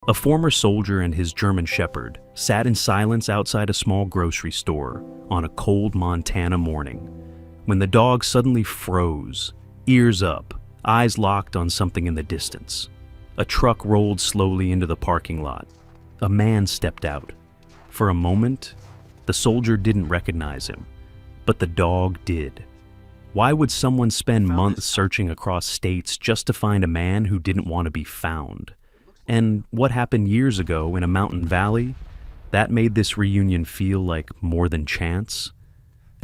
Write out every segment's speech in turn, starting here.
A former soldier and his German Shepherd sat in silence outside a small grocery store on a cold Montana morning, when the dog suddenly froze, ears up, eyes locked on something in the distance. A truck rolled slowly into the parking lot. A man stepped out. For a moment, the soldier didn't recognize him, but the dog did. Why would someone spend months searching across states just to find a man who didn't want to be found? And what happened years ago in a mountain valley, that made this reunion feel like more than chance.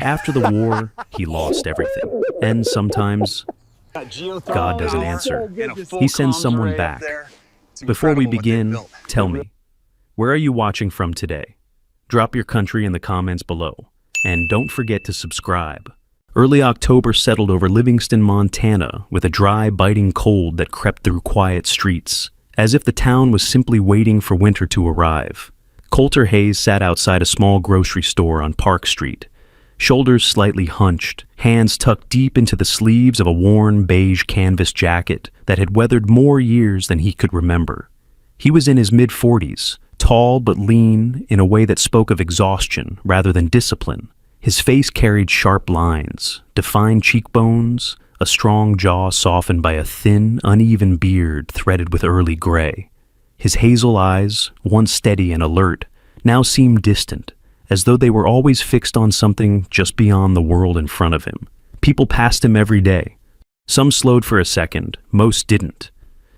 After the war, he lost everything. And sometimes, God doesn't answer. He sends someone back. Before we begin, tell me, where are you watching from today? Drop your country in the comments below. And don't forget to subscribe. Early October settled over Livingston, Montana, with a dry, biting cold that crept through quiet streets, as if the town was simply waiting for winter to arrive. Coulter Hayes sat outside a small grocery store on Park Street, shoulders slightly hunched, hands tucked deep into the sleeves of a worn beige canvas jacket that had weathered more years than he could remember. He was in his mid-40s, tall but lean in a way that spoke of exhaustion rather than discipline. His face carried sharp lines, defined cheekbones, a strong jaw softened by a thin, uneven beard threaded with early gray. His hazel eyes, once steady and alert, now seemed distant, as though they were always fixed on something just beyond the world in front of him. People passed him every day. Some slowed for a second, most didn't.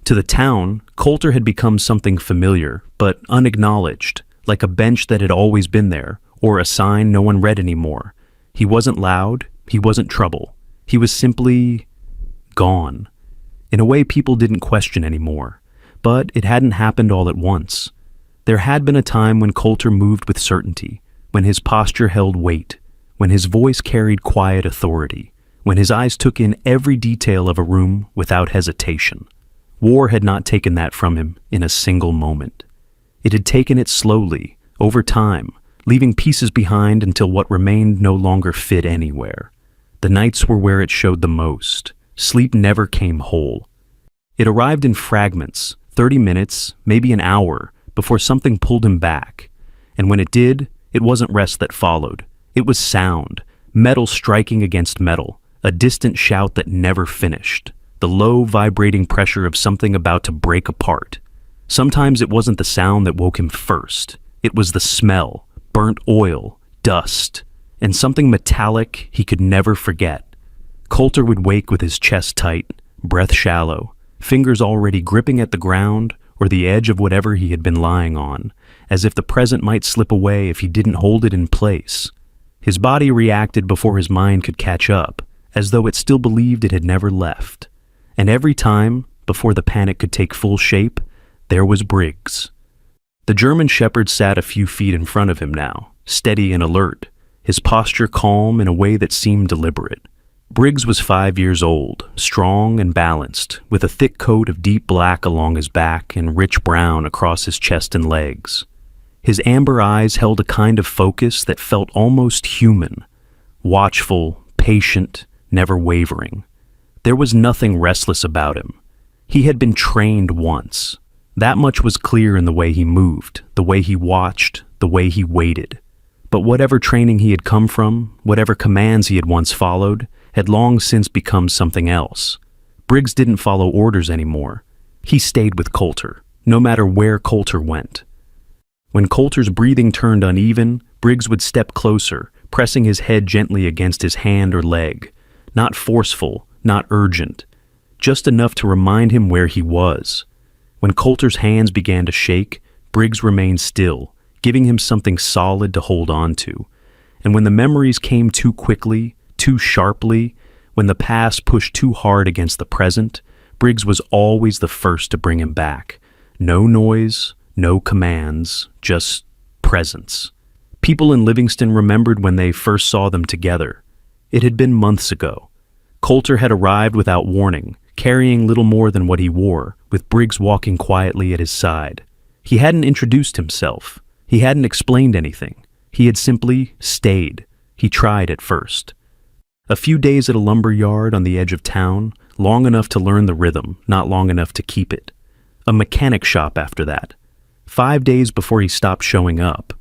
To the town, Coulter had become something familiar, but unacknowledged, like a bench that had always been there, or a sign no one read anymore. He wasn't loud, he wasn't trouble. He was simply gone. In a way people didn't question anymore, but it hadn't happened all at once. There had been a time when Coulter moved with certainty, when his posture held weight, when his voice carried quiet authority, when his eyes took in every detail of a room without hesitation. War had not taken that from him in a single moment. It had taken it slowly, over time, leaving pieces behind until what remained no longer fit anywhere. The nights were where it showed the most. Sleep never came whole. It arrived in fragments, 30 minutes, maybe an hour, before something pulled him back. And when it did, it wasn't rest that followed. It was sound, metal striking against metal, a distant shout that never finished, the low, vibrating pressure of something about to break apart. Sometimes it wasn't the sound that woke him first. It was the smell, burnt oil, dust, and something metallic he could never forget. Coulter would wake with his chest tight, breath shallow, fingers already gripping at the ground or the edge of whatever he had been lying on, as if the present might slip away if he didn't hold it in place. His body reacted before his mind could catch up, as though it still believed it had never left. And every time, before the panic could take full shape, there was Briggs. The German Shepherd sat a few feet in front of him now, steady and alert, his posture calm in a way that seemed deliberate. Briggs was 5 years old, strong and balanced, with a thick coat of deep black along his back and rich brown across his chest and legs. His amber eyes held a kind of focus that felt almost human, watchful, patient, never wavering. There was nothing restless about him. He had been trained once. That much was clear in the way he moved, the way he watched, the way he waited. But whatever training he had come from, whatever commands he had once followed, had long since become something else. Briggs didn't follow orders anymore. He stayed with Coulter, no matter where Coulter went. When Coulter's breathing turned uneven, Briggs would step closer, pressing his head gently against his hand or leg. Not forceful, not urgent, just enough to remind him where he was. When Coulter's hands began to shake, Briggs remained still, giving him something solid to hold on to. And when the memories came too quickly, too sharply, when the past pushed too hard against the present, Briggs was always the first to bring him back. No noise, no commands, just presence. People in Livingston remembered when they first saw them together. It had been months ago. Coulter had arrived without warning, carrying little more than what he wore, with Briggs walking quietly at his side. He hadn't introduced himself. He hadn't explained anything. He had simply stayed. He tried at first. A few days at a lumber yard on the edge of town, long enough to learn the rhythm, not long enough to keep it. A mechanic shop after that. 5 days before he stopped showing up.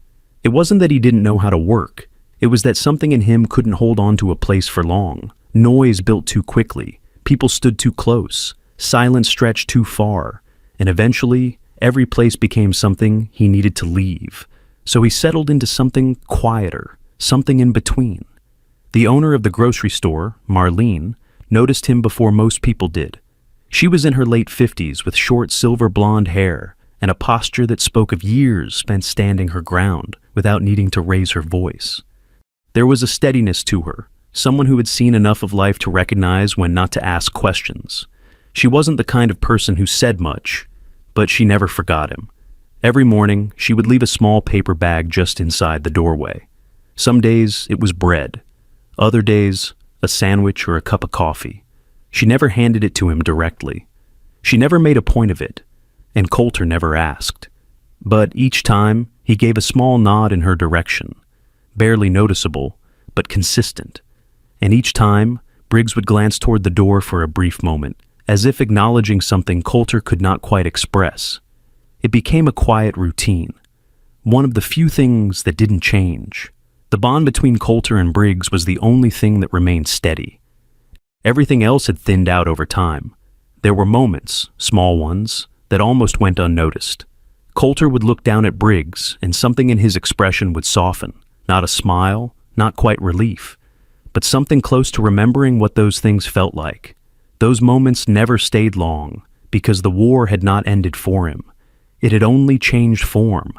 It wasn't that he didn't know how to work. It was that something in him couldn't hold on to a place for long. Noise built too quickly. People stood too close. Silence stretched too far. And eventually, every place became something he needed to leave. So he settled into something quieter, something in between. The owner of the grocery store, Marlene, noticed him before most people did. She was in her late 50s with short silver blonde hair and a posture that spoke of years spent standing her ground without needing to raise her voice. There was a steadiness to her, someone who had seen enough of life to recognize when not to ask questions. She wasn't the kind of person who said much, but she never forgot him. Every morning, she would leave a small paper bag just inside the doorway. Some days, it was bread. Other days, a sandwich or a cup of coffee. She never handed it to him directly. She never made a point of it, and Coulter never asked. But each time, he gave a small nod in her direction, barely noticeable, but consistent. And each time, Briggs would glance toward the door for a brief moment, as if acknowledging something Coulter could not quite express. It became a quiet routine, one of the few things that didn't change. The bond between Coulter and Briggs was the only thing that remained steady. Everything else had thinned out over time. There were moments, small ones, that almost went unnoticed. Coulter would look down at Briggs, and something in his expression would soften. Not a smile, not quite relief, but something close to remembering what those things felt like. Those moments never stayed long, because the war had not ended for him. It had only changed form.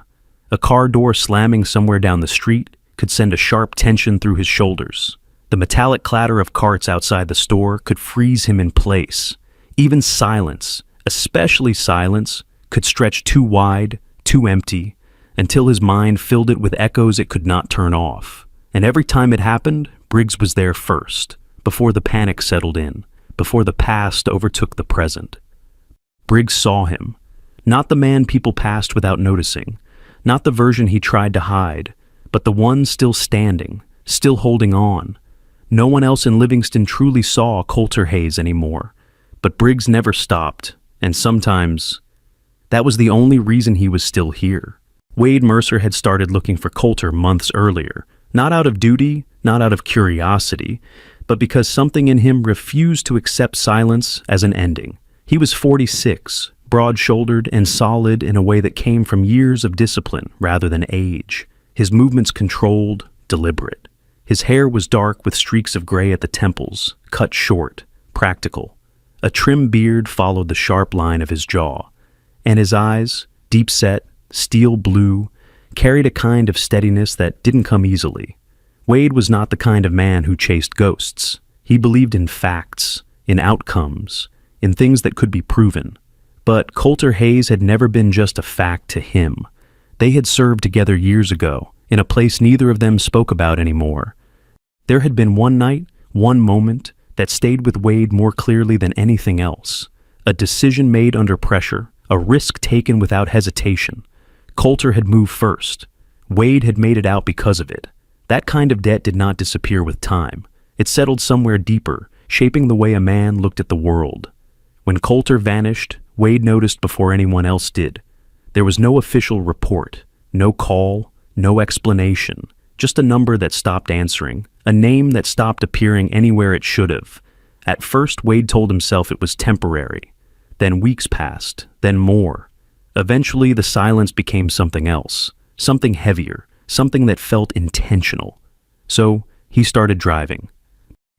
A car door slamming somewhere down the street could send a sharp tension through his shoulders. The metallic clatter of carts outside the store could freeze him in place. Even silence, especially silence, could stretch too wide, too empty, until his mind filled it with echoes it could not turn off. And every time it happened, Briggs was there first, before the panic settled in, before the past overtook the present. Briggs saw him, not the man people passed without noticing, not the version he tried to hide, but the one still standing, still holding on. No one else in Livingston truly saw Coulter Hayes anymore, but Briggs never stopped, and sometimes that was the only reason he was still here. Wade Mercer had started looking for Coulter months earlier, not out of duty, not out of curiosity, but because something in him refused to accept silence as an ending. He was 46, broad-shouldered and solid in a way that came from years of discipline rather than age. His movements controlled, deliberate. His hair was dark with streaks of gray at the temples, cut short, practical. A trim beard followed the sharp line of his jaw, and his eyes, deep-set, steel blue, carried a kind of steadiness that didn't come easily. Wade was not the kind of man who chased ghosts. He believed in facts, in outcomes, in things that could be proven. But Coulter Hayes had never been just a fact to him. They had served together years ago, in a place neither of them spoke about anymore. There had been one night, one moment, that stayed with Wade more clearly than anything else. A decision made under pressure, a risk taken without hesitation. Coulter had moved first. Wade had made it out because of it. That kind of debt did not disappear with time. It settled somewhere deeper, shaping the way a man looked at the world. When Coulter vanished, Wade noticed before anyone else did. There was no official report, no call, no explanation, just a number that stopped answering, a name that stopped appearing anywhere it should have. At first, Wade told himself it was temporary. Then weeks passed, then more. Eventually, the silence became something else, something heavier, something that felt intentional. So, he started driving.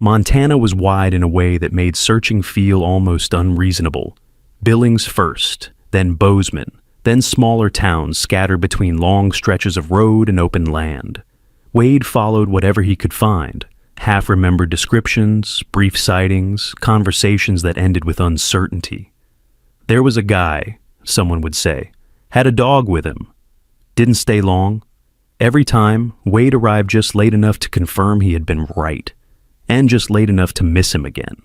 Montana was wide in a way that made searching feel almost unreasonable. Billings first, then Bozeman, then smaller towns scattered between long stretches of road and open land. Wade followed whatever he could find, half-remembered descriptions, brief sightings, conversations that ended with uncertainty. There was a guy, someone would say, had a dog with him. Didn't stay long. Every time, Wade arrived just late enough to confirm he had been right, and just late enough to miss him again.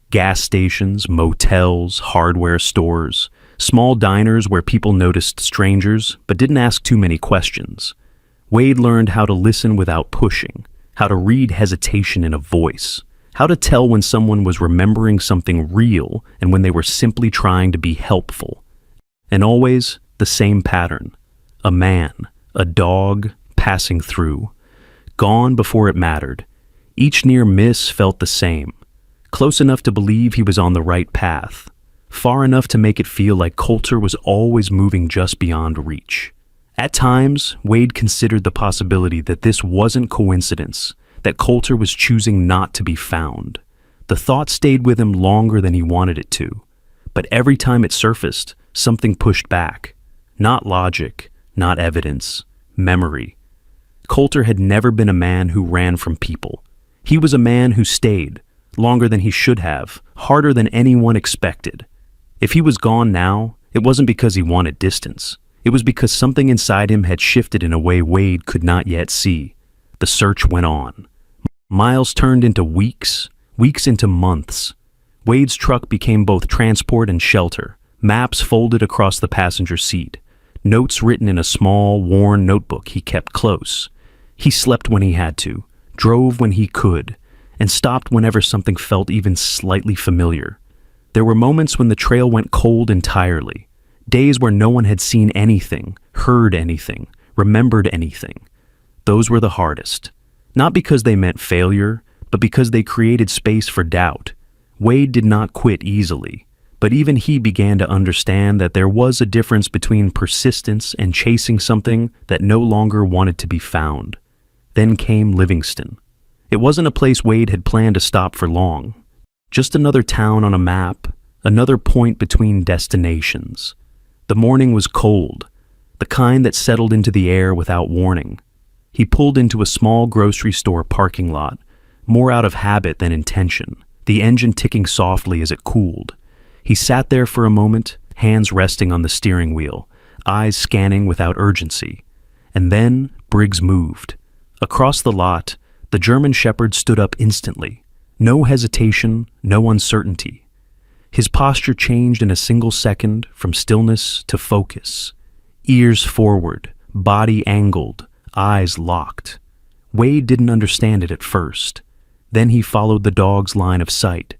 Gas stations, motels, hardware stores, small diners where people noticed strangers but didn't ask too many questions. Wade learned how to listen without pushing, how to read hesitation in a voice, how to tell when someone was remembering something real and when they were simply trying to be helpful. And always the same pattern. A man, a dog, passing through. Gone before it mattered. Each near miss felt the same. Close enough to believe he was on the right path. Far enough to make it feel like Coulter was always moving just beyond reach. At times, Wade considered the possibility that this wasn't coincidence, that Coulter was choosing not to be found. The thought stayed with him longer than he wanted it to. But every time it surfaced, something pushed back. Not logic, not evidence, memory. Coulter had never been a man who ran from people. He was a man who stayed, longer than he should have, harder than anyone expected. If he was gone now, it wasn't because he wanted distance. It was because something inside him had shifted in a way Wade could not yet see. The search went on. Miles turned into weeks, weeks into months. Wade's truck became both transport and shelter, maps folded across the passenger seat, notes written in a small, worn notebook he kept close. He slept when he had to, drove when he could, and stopped whenever something felt even slightly familiar. There were moments when the trail went cold entirely, days where no one had seen anything, heard anything, remembered anything. Those were the hardest, not because they meant failure, but because they created space for doubt. Wade did not quit easily, but even he began to understand that there was a difference between persistence and chasing something that no longer wanted to be found. Then came Livingston. It wasn't a place Wade had planned to stop for long. Just another town on a map, another point between destinations. The morning was cold, the kind that settled into the air without warning. He pulled into a small grocery store parking lot, more out of habit than intention, the engine ticking softly as it cooled. He sat there for a moment, hands resting on the steering wheel, eyes scanning without urgency. And then Briggs moved. Across the lot, the German Shepherd stood up instantly. No hesitation, no uncertainty. His posture changed in a single second from stillness to focus. Ears forward, body angled, eyes locked. Wade didn't understand it at first. Then he followed the dog's line of sight.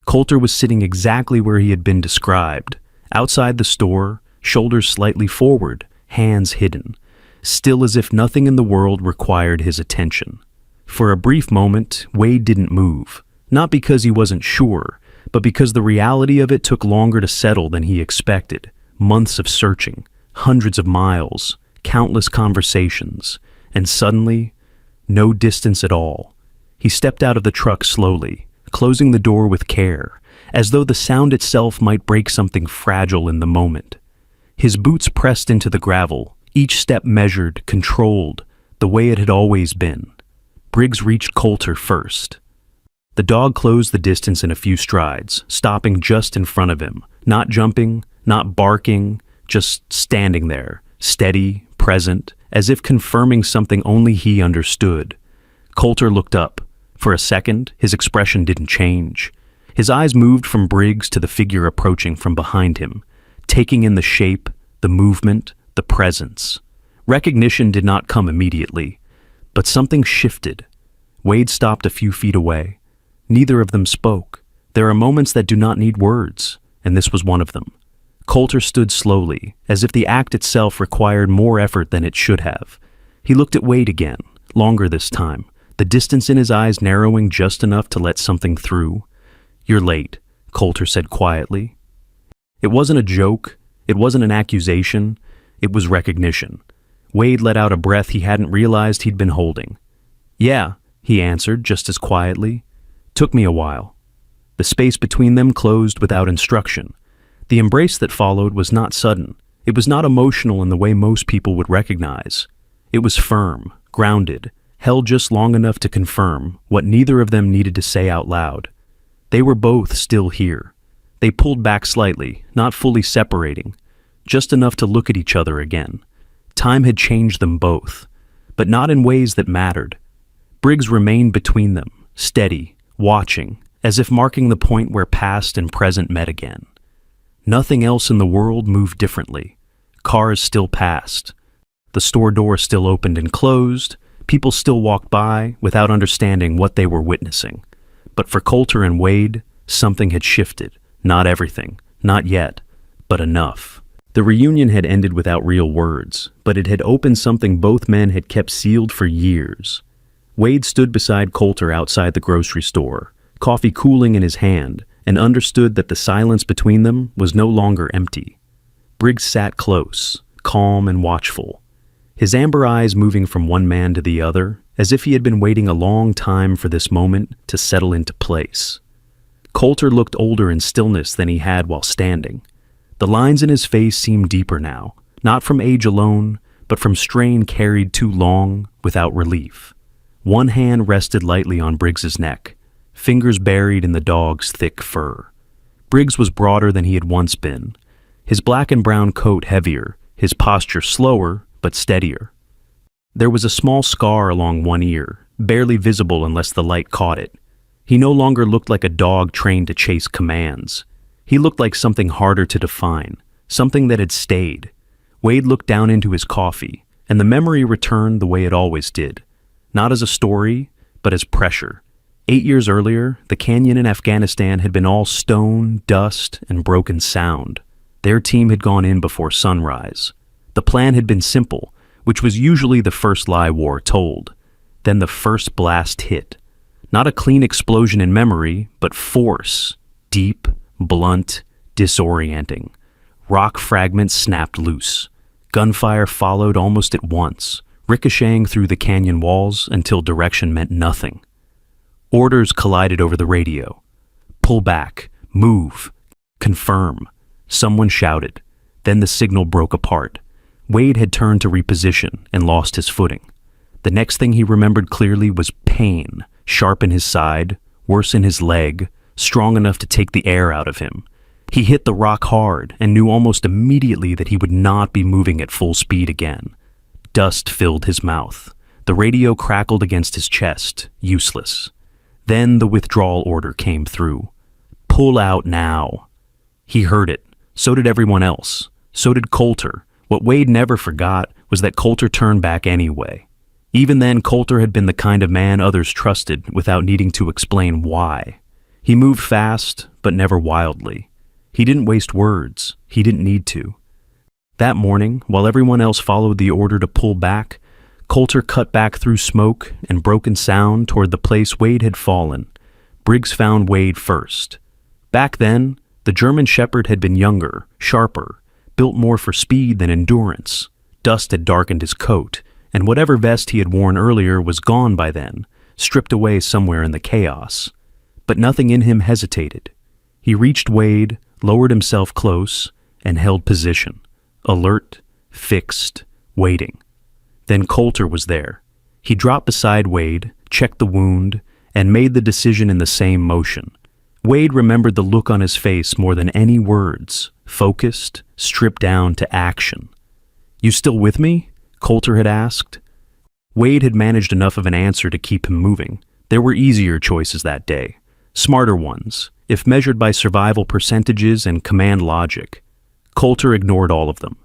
Coulter was sitting exactly where he had been described, outside the store, shoulders slightly forward, hands hidden, still as if nothing in the world required his attention. For a brief moment, Wade didn't move, not because he wasn't sure, but because the reality of it took longer to settle than he expected. Months of searching, hundreds of miles, countless conversations, and suddenly, no distance at all. He stepped out of the truck slowly, closing the door with care, as though the sound itself might break something fragile in the moment. His boots pressed into the gravel, each step measured, controlled, the way it had always been. Briggs reached Coulter first. The dog closed the distance in a few strides, stopping just in front of him, not jumping, not barking, just standing there, steady, present, as if confirming something only he understood. Coulter looked up. For a second, his expression didn't change. His eyes moved from Briggs to the figure approaching from behind him, taking in the shape, the movement, the presence. Recognition did not come immediately, but something shifted. Wade stopped a few feet away. Neither of them spoke. There are moments that do not need words, and this was one of them. Coulter stood slowly, as if the act itself required more effort than it should have. He looked at Wade again, longer this time, the distance in his eyes narrowing just enough to let something through. "You're late," Coulter said quietly. It wasn't a joke, it wasn't an accusation, it was recognition. Wade let out a breath he hadn't realized he'd been holding. "Yeah," he answered just as quietly. "Took me a while." The space between them closed without instruction. The embrace that followed was not sudden. It was not emotional in the way most people would recognize. It was firm, grounded, held just long enough to confirm what neither of them needed to say out loud. They were both still here. They pulled back slightly, not fully separating, just enough to look at each other again. Time had changed them both, but not in ways that mattered. Briggs remained between them, steady, watching, as if marking the point where past and present met again. Nothing else in the world moved differently. Cars still passed. The store door still opened and closed. People still walked by without understanding what they were witnessing. But for Coulter and Wade, something had shifted. Not everything, not yet, but enough. The reunion had ended without real words, but it had opened something both men had kept sealed for years. Wade stood beside Coulter outside the grocery store, coffee cooling in his hand, and understood that the silence between them was no longer empty. Briggs sat close, calm and watchful, his amber eyes moving from one man to the other, as if he had been waiting a long time for this moment to settle into place. Coulter looked older in stillness than he had while standing. The lines in his face seemed deeper now, not from age alone, but from strain carried too long without relief. One hand rested lightly on Briggs's neck, fingers buried in the dog's thick fur. Briggs was broader than he had once been, his black and brown coat heavier, his posture slower but steadier. There was a small scar along one ear, barely visible unless the light caught it. He no longer looked like a dog trained to chase commands. He looked like something harder to define, something that had stayed. Wade looked down into his coffee, and the memory returned the way it always did, not as a story, but as pressure. 8 years earlier, the canyon in Afghanistan had been all stone, dust, and broken sound. Their team had gone in before sunrise. The plan had been simple, which was usually the first lie war told. Then the first blast hit. Not a clean explosion in memory, but force, deep, blunt, disorienting. Rock fragments snapped loose. Gunfire followed almost at once, ricocheting through the canyon walls until direction meant nothing. Orders collided over the radio. Pull back, move, confirm. Someone shouted. Then the signal broke apart. Wade had turned to reposition and lost his footing. The next thing he remembered clearly was pain, sharp in his side, worse in his leg, strong enough to take the air out of him. He hit the rock hard and knew almost immediately that he would not be moving at full speed again. Dust filled his mouth. The radio crackled against his chest, useless. Then the withdrawal order came through. Pull out now. He heard it. So did everyone else. So did Coulter. What Wade never forgot was that Coulter turned back anyway. Even then, Coulter had been the kind of man others trusted without needing to explain why. He moved fast, but never wildly. He didn't waste words. He didn't need to. That morning, while everyone else followed the order to pull back, Coulter cut back through smoke and broken sound toward the place Wade had fallen. Briggs found Wade first. Back then, the German Shepherd had been younger, sharper, built more for speed than endurance. Dust had darkened his coat, and whatever vest he had worn earlier was gone by then, stripped away somewhere in the chaos. But nothing in him hesitated. He reached Wade, lowered himself close, and held position, alert, fixed, waiting. Then Coulter was there. He dropped beside Wade, checked the wound, and made the decision in the same motion. Wade remembered the look on his face more than any words, focused, stripped down to action. "You still with me?" Coulter had asked. Wade had managed enough of an answer to keep him moving. There were easier choices that day, smarter ones, if measured by survival percentages and command logic. Coulter ignored all of them.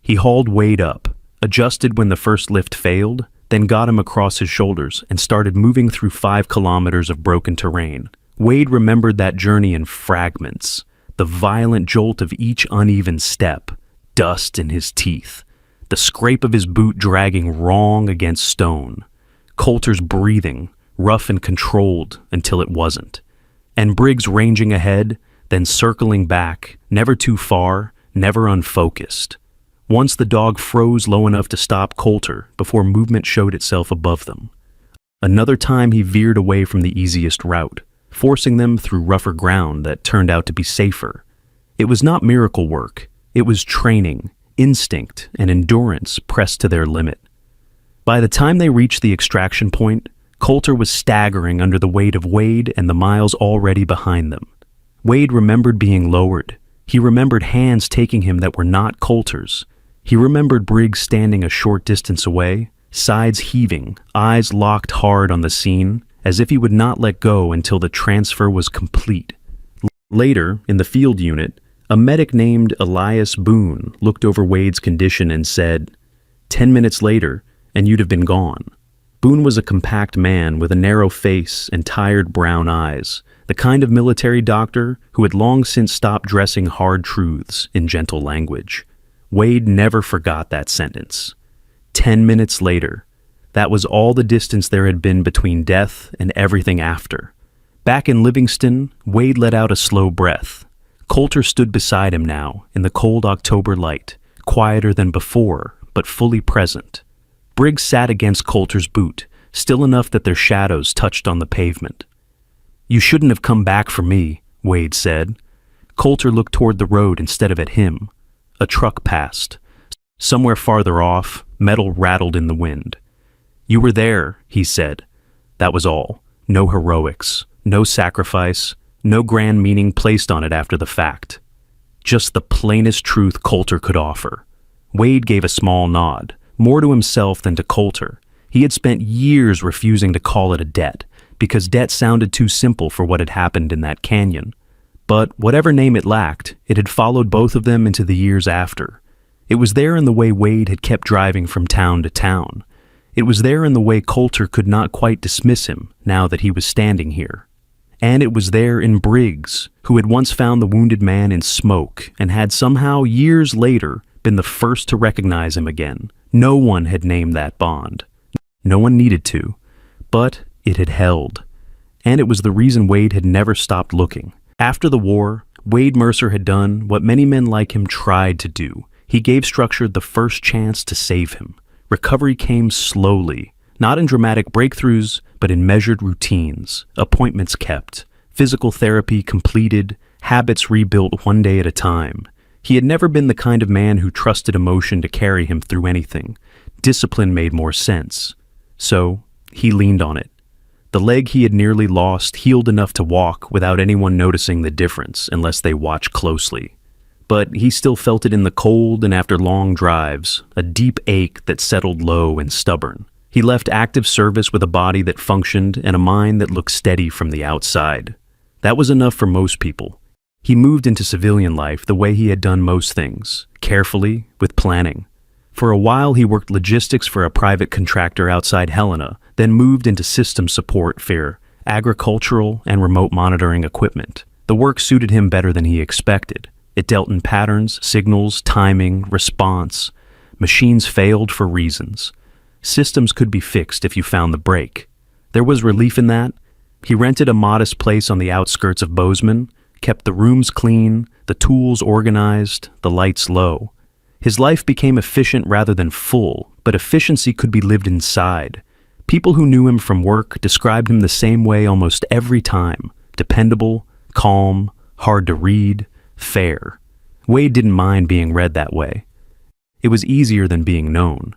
He hauled Wade up, adjusted when the first lift failed, then got him across his shoulders and started moving through 5 kilometers of broken terrain. Wade remembered that journey in fragments, the violent jolt of each uneven step, dust in his teeth, the scrape of his boot dragging wrong against stone, Coulter's breathing, rough and controlled until it wasn't, and Briggs ranging ahead, then circling back, never too far, never unfocused. Once the dog froze low enough to stop Coulter before movement showed itself above them. Another time he veered away from the easiest route, forcing them through rougher ground that turned out to be safer. It was not miracle work. It was training, instinct, and endurance pressed to their limit. By the time they reached the extraction point, Coulter was staggering under the weight of Wade and the miles already behind them. Wade remembered being lowered. He remembered hands taking him that were not Coulter's. He remembered Briggs standing a short distance away, sides heaving, eyes locked hard on the scene, as if he would not let go until the transfer was complete. Later, in the field unit, a medic named Elias Boone looked over Wade's condition and said, 10 minutes later, and you'd have been gone. Boone was a compact man with a narrow face and tired brown eyes, the kind of military doctor who had long since stopped dressing hard truths in gentle language. Wade never forgot that sentence. 10 minutes later, that was all the distance there had been between death and everything after. Back in Livingston, Wade let out a slow breath. Coulter stood beside him now, in the cold October light, quieter than before, but fully present. Briggs sat against Coulter's boot, still enough that their shadows touched on the pavement. "You shouldn't have come back for me," Wade said. Coulter looked toward the road instead of at him. A truck passed. Somewhere farther off, metal rattled in the wind. "You were there," he said. That was all. No heroics, no sacrifice, no grand meaning placed on it after the fact. Just the plainest truth Coulter could offer. Wade gave a small nod, more to himself than to Coulter. He had spent years refusing to call it a debt, because debt sounded too simple for what had happened in that canyon. But whatever name it lacked, it had followed both of them into the years after. It was there in the way Wade had kept driving from town to town. It was there in the way Coulter could not quite dismiss him now that he was standing here. And it was there in Briggs, who had once found the wounded man in smoke and had somehow, years later, been the first to recognize him again. No one had named that bond. No one needed to. But it had held. And it was the reason Wade had never stopped looking. After the war, Wade Mercer had done what many men like him tried to do. He gave structure the first chance to save him. Recovery came slowly, not in dramatic breakthroughs, but in measured routines, appointments kept, physical therapy completed, habits rebuilt one day at a time. He had never been the kind of man who trusted emotion to carry him through anything. Discipline made more sense. So, he leaned on it. The leg he had nearly lost healed enough to walk without anyone noticing the difference unless they watched closely. But he still felt it in the cold and after long drives, a deep ache that settled low and stubborn. He left active service with a body that functioned and a mind that looked steady from the outside. That was enough for most people. He moved into civilian life the way he had done most things, carefully, with planning. For a while he worked logistics for a private contractor outside Helena, then moved into system support for agricultural and remote monitoring equipment. The work suited him better than he expected. It dealt in patterns, signals, timing, response. Machines failed for reasons. Systems could be fixed if you found the break. There was relief in that. He rented a modest place on the outskirts of Bozeman, kept the rooms clean, the tools organized, the lights low. His life became efficient rather than full, but efficiency could be lived inside. People who knew him from work described him the same way almost every time. Dependable, calm, hard to read, fair. Wade didn't mind being read that way. It was easier than being known.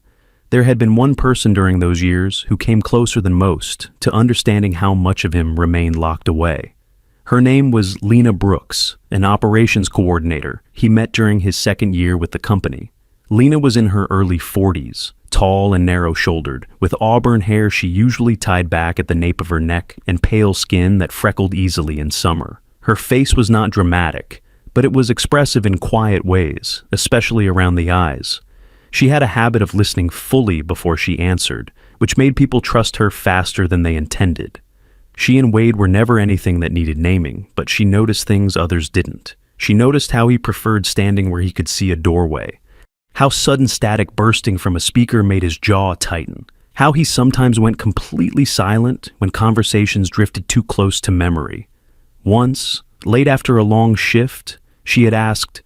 There had been one person during those years who came closer than most to understanding how much of him remained locked away. Her name was Lena Brooks, an operations coordinator he met during his second year with the company. Lena was in her early 40s, tall and narrow-shouldered, with auburn hair she usually tied back at the nape of her neck and pale skin that freckled easily in summer. Her face was not dramatic, but it was expressive in quiet ways, especially around the eyes. She had a habit of listening fully before she answered, which made people trust her faster than they intended. She and Wade were never anything that needed naming, but she noticed things others didn't. She noticed how he preferred standing where he could see a doorway, how sudden static bursting from a speaker made his jaw tighten, how he sometimes went completely silent when conversations drifted too close to memory. Once, late after a long shift, she had asked,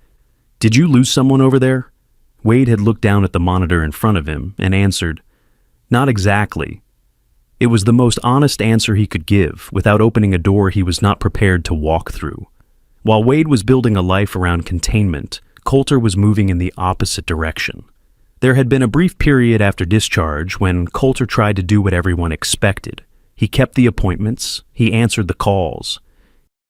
"Did you lose someone over there?" Wade had looked down at the monitor in front of him and answered, "Not exactly." It was the most honest answer he could give without opening a door he was not prepared to walk through. While Wade was building a life around containment, Coulter was moving in the opposite direction. There had been a brief period after discharge when Coulter tried to do what everyone expected. He kept the appointments, he answered the calls.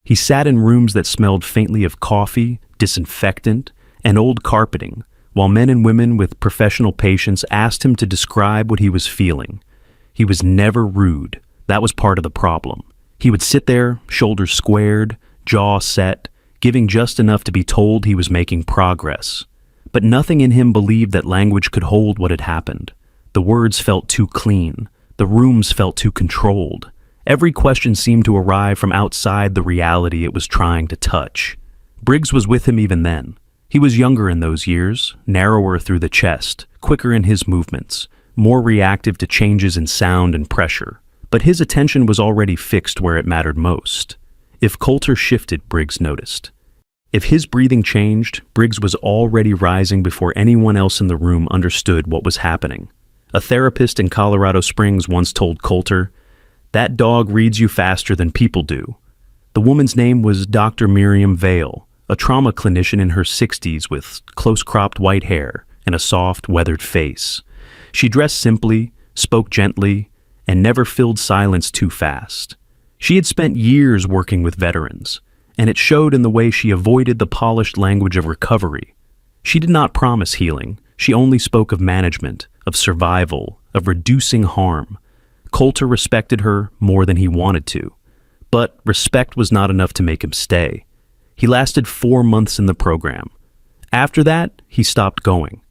He sat in rooms that smelled faintly of coffee, disinfectant, and old carpeting, while men and women with professional patience asked him to describe what he was feeling. He was never rude. That was part of the problem. He would sit there, shoulders squared, jaw set, giving just enough to be told he was making progress. But nothing in him believed that language could hold what had happened. The words felt too clean. The rooms felt too controlled. Every question seemed to arrive from outside the reality it was trying to touch. Briggs was with him even then. He was younger in those years, narrower through the chest, quicker in his movements, more reactive to changes in sound and pressure. But his attention was already fixed where it mattered most. If Coulter shifted, Briggs noticed. If his breathing changed, Briggs was already rising before anyone else in the room understood what was happening. A therapist in Colorado Springs once told Coulter, "That dog reads you faster than people do." The woman's name was Dr. Miriam Vale, a trauma clinician in her 60s with close-cropped white hair and a soft, weathered face. She dressed simply, spoke gently, and never filled silence too fast. She had spent years working with veterans, and it showed in the way she avoided the polished language of recovery. She did not promise healing. She only spoke of management, of survival, of reducing harm. Coulter respected her more than he wanted to. But respect was not enough to make him stay. He lasted 4 months in the program. After that, he stopped going.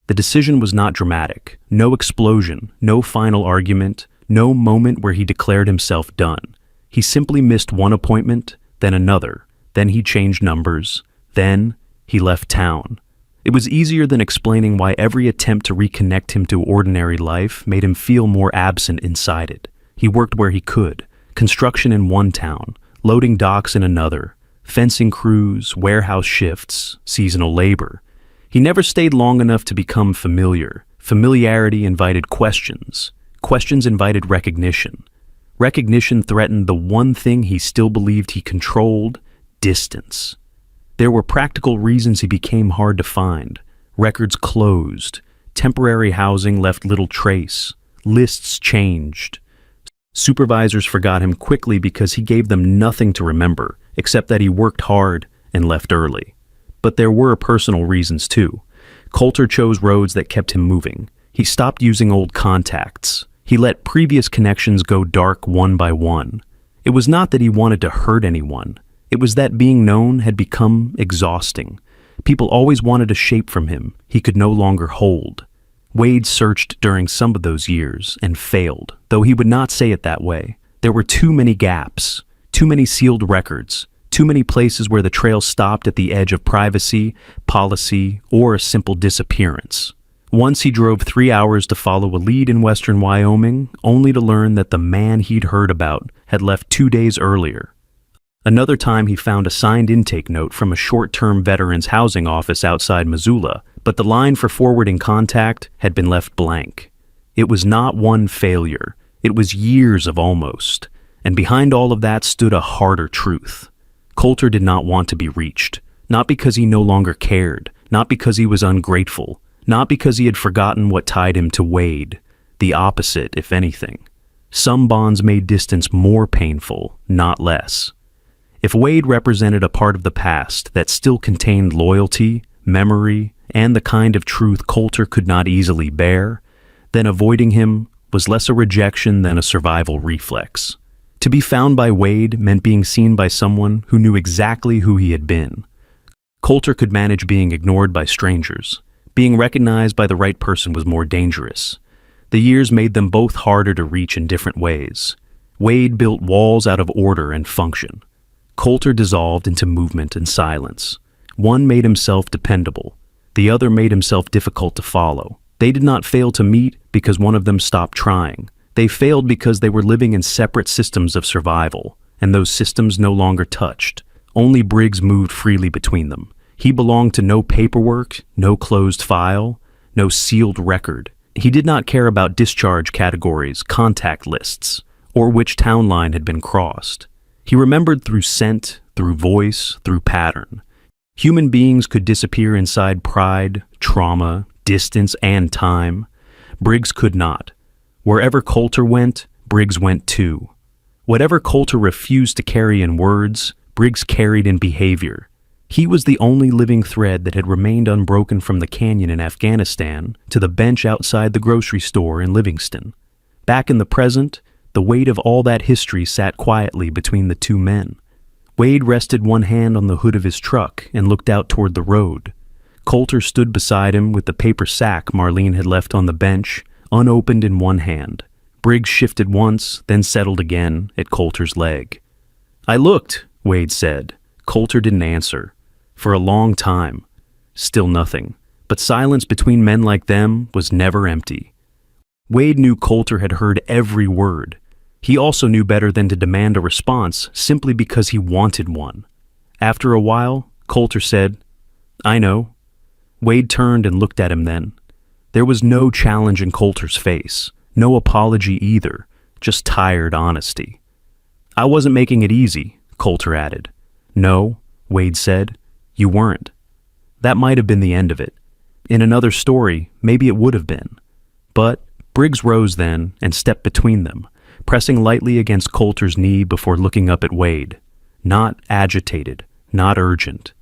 The decision was not dramatic. No explosion, no final argument, no moment where he declared himself done. He simply missed one appointment, then another. Then he changed numbers. Then he left town. It was easier than explaining why every attempt to reconnect him to ordinary life made him feel more absent inside it. He worked where he could. Construction in one town, loading docks in another, fencing crews, warehouse shifts, seasonal labor. He never stayed long enough to become familiar. Familiarity invited questions. Questions invited recognition. Recognition threatened the one thing he still believed he controlled: distance. There were practical reasons he became hard to find. Records closed. Temporary housing left little trace. Lists changed. Supervisors forgot him quickly because he gave them nothing to remember, except that he worked hard and left early. But there were personal reasons too. Coulter chose roads that kept him moving. He stopped using old contacts. He let previous connections go dark one by one. It was not that he wanted to hurt anyone. It was that being known had become exhausting. People always wanted a shape from him he could no longer hold. Wade searched during some of those years and failed, though he would not say it that way. There were too many gaps, too many sealed records, too many places where the trail stopped at the edge of privacy, policy, or a simple disappearance. Once he drove 3 hours to follow a lead in western Wyoming, only to learn that the man he'd heard about had left 2 days earlier. Another time he found a signed intake note from a short-term veterans housing office outside Missoula, but the line for forwarding contact had been left blank. It was not one failure. It was years of almost. And behind all of that stood a harder truth. Coulter did not want to be reached. Not because he no longer cared. Not because he was ungrateful. Not because he had forgotten what tied him to Wade. The opposite, if anything. Some bonds made distance more painful, not less. If Wade represented a part of the past that still contained loyalty, memory, and the kind of truth Coulter could not easily bear, then avoiding him was less a rejection than a survival reflex. To be found by Wade meant being seen by someone who knew exactly who he had been. Coulter could manage being ignored by strangers. Being recognized by the right person was more dangerous. The years made them both harder to reach in different ways. Wade built walls out of order and function. Coulter dissolved into movement and silence. One made himself dependable. The other made himself difficult to follow. They did not fail to meet because one of them stopped trying. They failed because they were living in separate systems of survival, and those systems no longer touched. Only Briggs moved freely between them. He belonged to no paperwork, no closed file, no sealed record. He did not care about discharge categories, contact lists, or which town line had been crossed. He remembered through scent, through voice, through pattern. Human beings could disappear inside pride, trauma, distance, and time. Briggs could not. Wherever Coulter went, Briggs went too. Whatever Coulter refused to carry in words, Briggs carried in behavior. He was the only living thread that had remained unbroken from the canyon in Afghanistan to the bench outside the grocery store in Livingston. Back in the present, the weight of all that history sat quietly between the two men. Wade rested one hand on the hood of his truck and looked out toward the road. Coulter stood beside him with the paper sack Marlene had left on the bench, unopened in one hand. Briggs shifted once, then settled again at Coulter's leg. "I looked," Wade said. Coulter didn't answer. For a long time. Still nothing. But silence between men like them was never empty. Wade knew Coulter had heard every word. He also knew better than to demand a response simply because he wanted one. After a while, Coulter said, "I know." Wade turned and looked at him then. There was no challenge in Coulter's face, no apology either, just tired honesty. "I wasn't making it easy," Coulter added. "No," Wade said, "you weren't." That might have been the end of it. In another story, maybe it would have been. But Briggs rose then and stepped between them, pressing lightly against Coulter's knee before looking up at Wade. Not agitated, not urgent.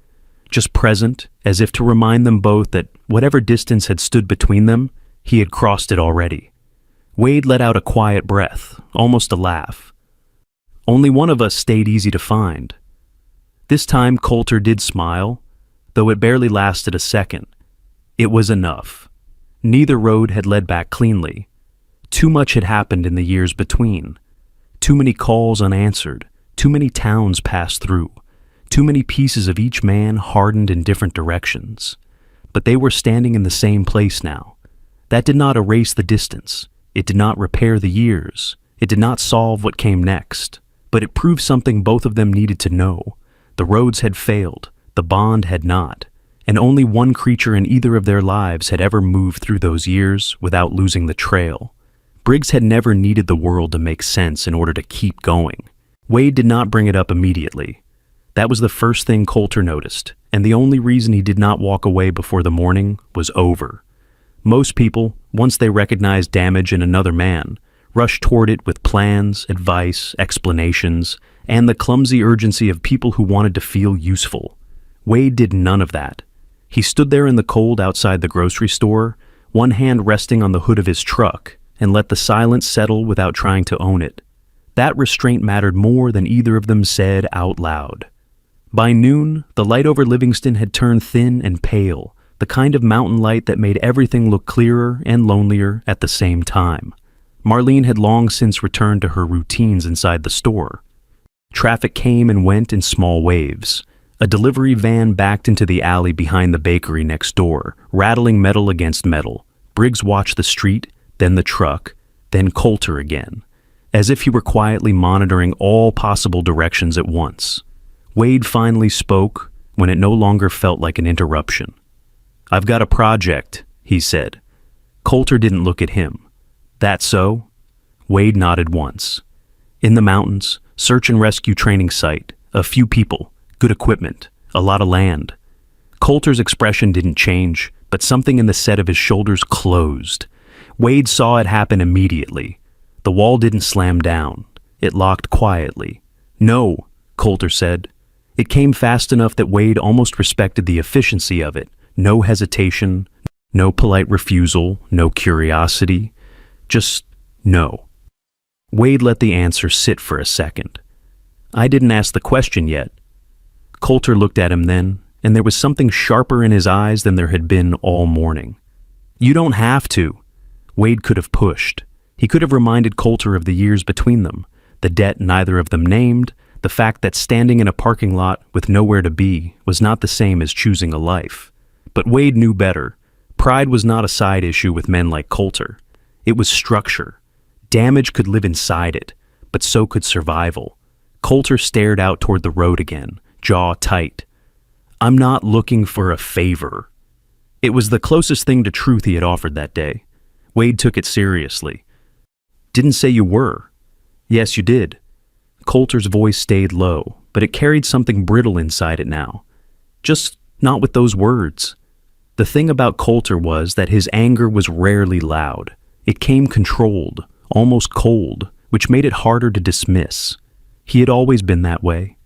Just present, as if to remind them both that whatever distance had stood between them, he had crossed it already. Wade let out a quiet breath, almost a laugh. "Only one of us stayed easy to find." This time Coulter did smile, though it barely lasted a second. It was enough. Neither road had led back cleanly. Too much had happened in the years between. Too many calls unanswered, too many towns passed through, too many pieces of each man hardened in different directions. But they were standing in the same place now. That did not erase the distance. It did not repair the years. It did not solve what came next. But it proved something both of them needed to know. The roads had failed. The bond had not. And only one creature in either of their lives had ever moved through those years without losing the trail. Briggs had never needed the world to make sense in order to keep going. Wade did not bring it up immediately. That was the first thing Coulter noticed, and the only reason he did not walk away before the morning was over. Most people, once they recognized damage in another man, rushed toward it with plans, advice, explanations, and the clumsy urgency of people who wanted to feel useful. Wade did none of that. He stood there in the cold outside the grocery store, one hand resting on the hood of his truck, and let the silence settle without trying to own it. That restraint mattered more than either of them said out loud. By noon, the light over Livingston had turned thin and pale, the kind of mountain light that made everything look clearer and lonelier at the same time. Marlene had long since returned to her routines inside the store. Traffic came and went in small waves. A delivery van backed into the alley behind the bakery next door, rattling metal against metal. Briggs watched the street, then the truck, then Coulter again, as if he were quietly monitoring all possible directions at once. Wade finally spoke when it no longer felt like an interruption. "I've got a project," he said. Coulter didn't look at him. "That so?" Wade nodded once. "In the mountains, search and rescue training site, a few people, good equipment, a lot of land." Coulter's expression didn't change, but something in the set of his shoulders closed. Wade saw it happen immediately. The wall didn't slam down. It locked quietly. "No," Coulter said. It came fast enough that Wade almost respected the efficiency of it. No hesitation, no polite refusal, no curiosity. Just no. Wade let the answer sit for a second. "I didn't ask the question yet." Coulter looked at him then, and there was something sharper in his eyes than there had been all morning. "You don't have to." Wade could have pushed. He could have reminded Coulter of the years between them, the debt neither of them named, the fact that standing in a parking lot with nowhere to be was not the same as choosing a life. But Wade knew better. Pride was not a side issue with men like Coulter. It was structure. Damage could live inside it, but so could survival. Coulter stared out toward the road again, jaw tight. "I'm not looking for a favor." It was the closest thing to truth he had offered that day. Wade took it seriously. "Didn't say you were." "Yes, you did." Coulter's voice stayed low, but it carried something brittle inside it now. Just not with those words. The thing about Coulter was that his anger was rarely loud. It came controlled, almost cold, which made it harder to dismiss. He had always been that way.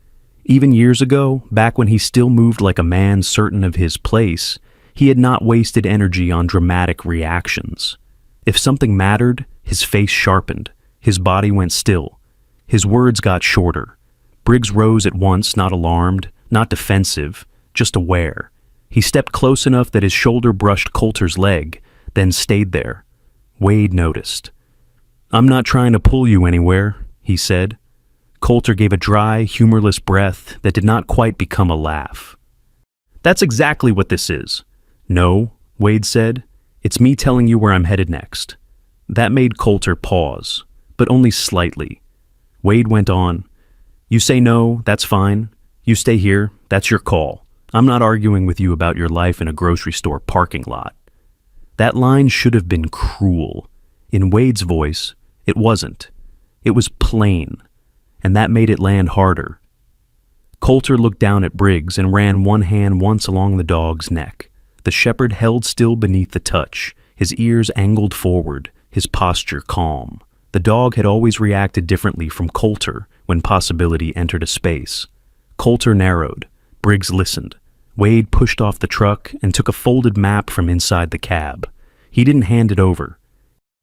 Even years ago, back when he still moved like a man certain of his place, he had not wasted energy on dramatic reactions. If something mattered, his face sharpened, his body went still. His words got shorter. Briggs rose at once, not alarmed, not defensive, just aware. He stepped close enough that his shoulder brushed Coulter's leg, then stayed there. Wade noticed. "I'm not trying to pull you anywhere," he said. Coulter gave a dry, humorless breath that did not quite become a laugh. That's exactly what this is. No, Wade said. It's me telling you where I'm headed next. That made Coulter pause, but only slightly. Wade went on. You say no, that's fine. You stay here, that's your call. I'm not arguing with you about your life in a grocery store parking lot. That line should have been cruel. In Wade's voice, it wasn't. It was plain, and that made it land harder. Coulter looked down at Briggs and ran one hand once along the dog's neck. The shepherd held still beneath the touch, his ears angled forward, his posture calm. The dog had always reacted differently from Coulter when possibility entered a space. Coulter narrowed. Briggs listened. Wade pushed off the truck and took a folded map from inside the cab. He didn't hand it over.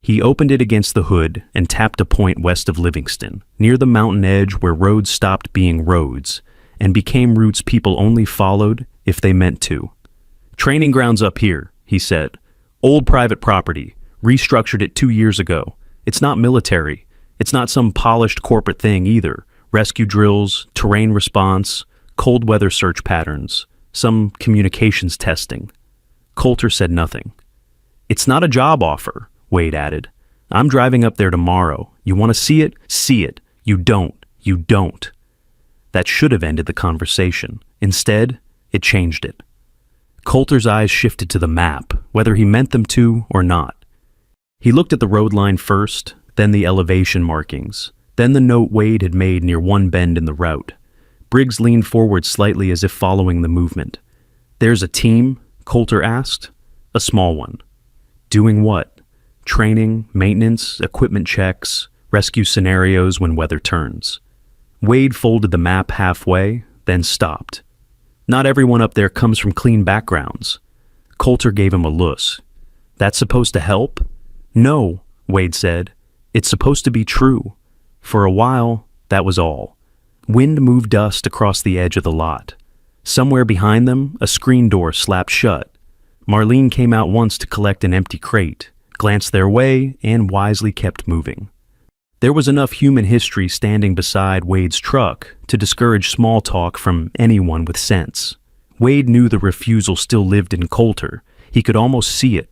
He opened it against the hood and tapped a point west of Livingston, near the mountain edge where roads stopped being roads and became routes people only followed if they meant to. Training grounds up here, he said. Old private property. Restructured it 2 years ago. It's not military. It's not some polished corporate thing either. Rescue drills, terrain response, cold weather search patterns, some communications testing. Coulter said nothing. It's not a job offer, Wade added. I'm driving up there tomorrow. You want to see it? See it. You don't. You don't. That should have ended the conversation. Instead, it changed it. Coulter's eyes shifted to the map, whether he meant them to or not. He looked at the road line first, then the elevation markings, then the note Wade had made near one bend in the route. Briggs leaned forward slightly as if following the movement. There's a team? Coulter asked. A small one. Doing what? Training, maintenance, equipment checks, rescue scenarios when weather turns. Wade folded the map halfway, then stopped. Not everyone up there comes from clean backgrounds. Coulter gave him a look. That's supposed to help? No, Wade said. It's supposed to be true. For a while, that was all. Wind moved dust across the edge of the lot. Somewhere behind them, a screen door slapped shut. Marlene came out once to collect an empty crate, glanced their way, and wisely kept moving. There was enough human history standing beside Wade's truck to discourage small talk from anyone with sense. Wade knew the refusal still lived in Coulter. He could almost see it.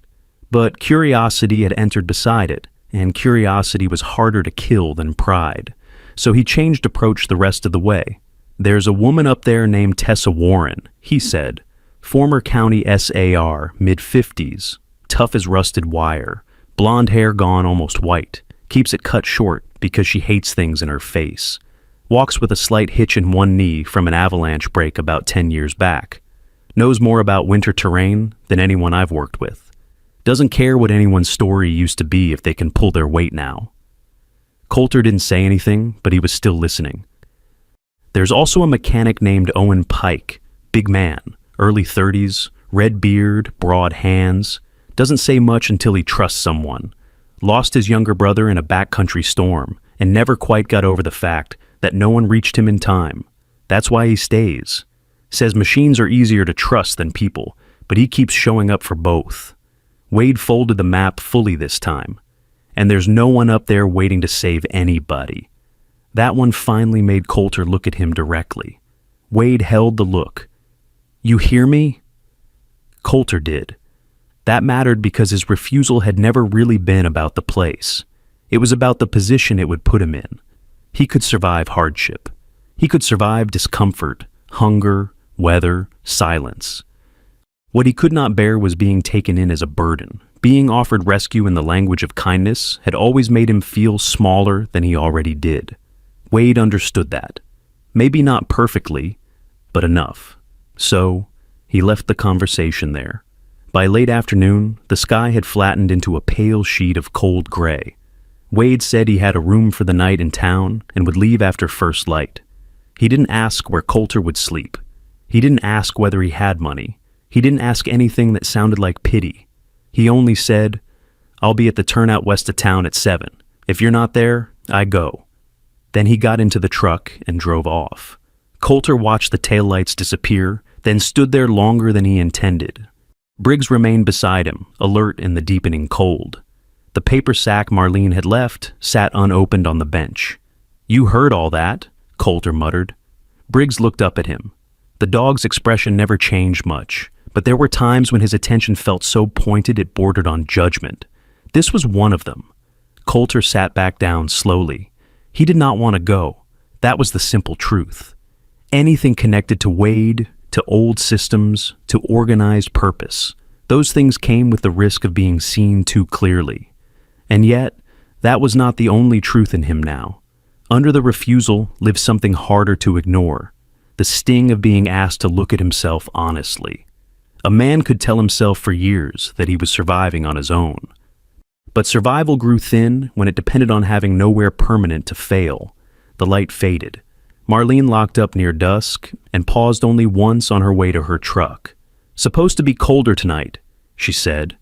But curiosity had entered beside it, and curiosity was harder to kill than pride. So he changed approach the rest of the way. There's a woman up there named Tessa Warren, he said. Former county SAR, mid-50s, tough as rusted wire, blonde hair gone almost white, keeps it cut short because she hates things in her face. Walks with a slight hitch in one knee from an avalanche break about 10 years back. Knows more about winter terrain than anyone I've worked with. Doesn't care what anyone's story used to be if they can pull their weight now. Coulter didn't say anything, but he was still listening. There's also a mechanic named Owen Pike, big man, early 30s, red beard, broad hands. Doesn't say much until he trusts someone. Lost his younger brother in a backcountry storm and never quite got over the fact that no one reached him in time. That's why he stays. Says machines are easier to trust than people, but he keeps showing up for both. Wade folded the map fully this time, and there's no one up there waiting to save anybody. That one finally made Coulter look at him directly. Wade held the look. You hear me? Coulter did. That mattered because his refusal had never really been about the place. It was about the position it would put him in. He could survive hardship. He could survive discomfort, hunger, weather, silence. What he could not bear was being taken in as a burden. Being offered rescue in the language of kindness had always made him feel smaller than he already did. Wade understood that. Maybe not perfectly, but enough. So, he left the conversation there. By late afternoon, the sky had flattened into a pale sheet of cold gray. Wade said he had a room for the night in town and would leave after first light. He didn't ask where Coulter would sleep. He didn't ask whether he had money. He didn't ask anything that sounded like pity. He only said, I'll be at the turnout west of town at 7. If you're not there, I go. Then he got into the truck and drove off. Coulter watched the taillights disappear, then stood there longer than he intended. Briggs remained beside him, alert in the deepening cold. The paper sack Marlene had left sat unopened on the bench. You heard all that, Coulter muttered. Briggs looked up at him. The dog's expression never changed much, but there were times when his attention felt so pointed it bordered on judgment. This was one of them. Coulter sat back down slowly. He did not want to go. That was the simple truth. Anything connected to Wade, to old systems, to organized purpose, those things came with the risk of being seen too clearly. And yet, that was not the only truth in him now. Under the refusal lived something harder to ignore, the sting of being asked to look at himself honestly. A man could tell himself for years that he was surviving on his own. But survival grew thin when it depended on having nowhere permanent to fail. The light faded. Marlene locked up near dusk and paused only once on her way to her truck. "Supposed to be colder tonight," she said.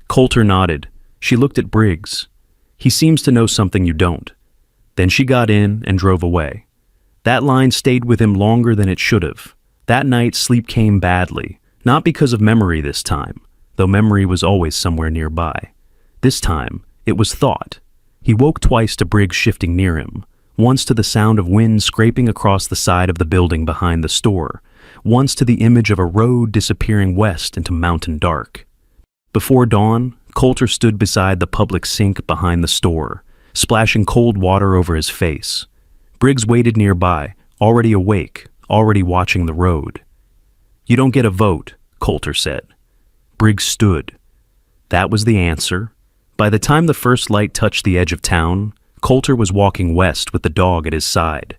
Coulter nodded. She looked at Briggs. "He seems to know something you don't." Then she got in and drove away. That line stayed with him longer than it should have. That night, sleep came badly, not because of memory this time, though memory was always somewhere nearby. This time, it was thought. He woke twice to Briggs shifting near him, once to the sound of wind scraping across the side of the building behind the store, once to the image of a road disappearing west into mountain dark. Before dawn, Coulter stood beside the public sink behind the store, splashing cold water over his face. Briggs waited nearby, already awake, already watching the road. "You don't get a vote," Coulter said. Briggs stood. That was the answer. By the time the first light touched the edge of town, Coulter was walking west with the dog at his side.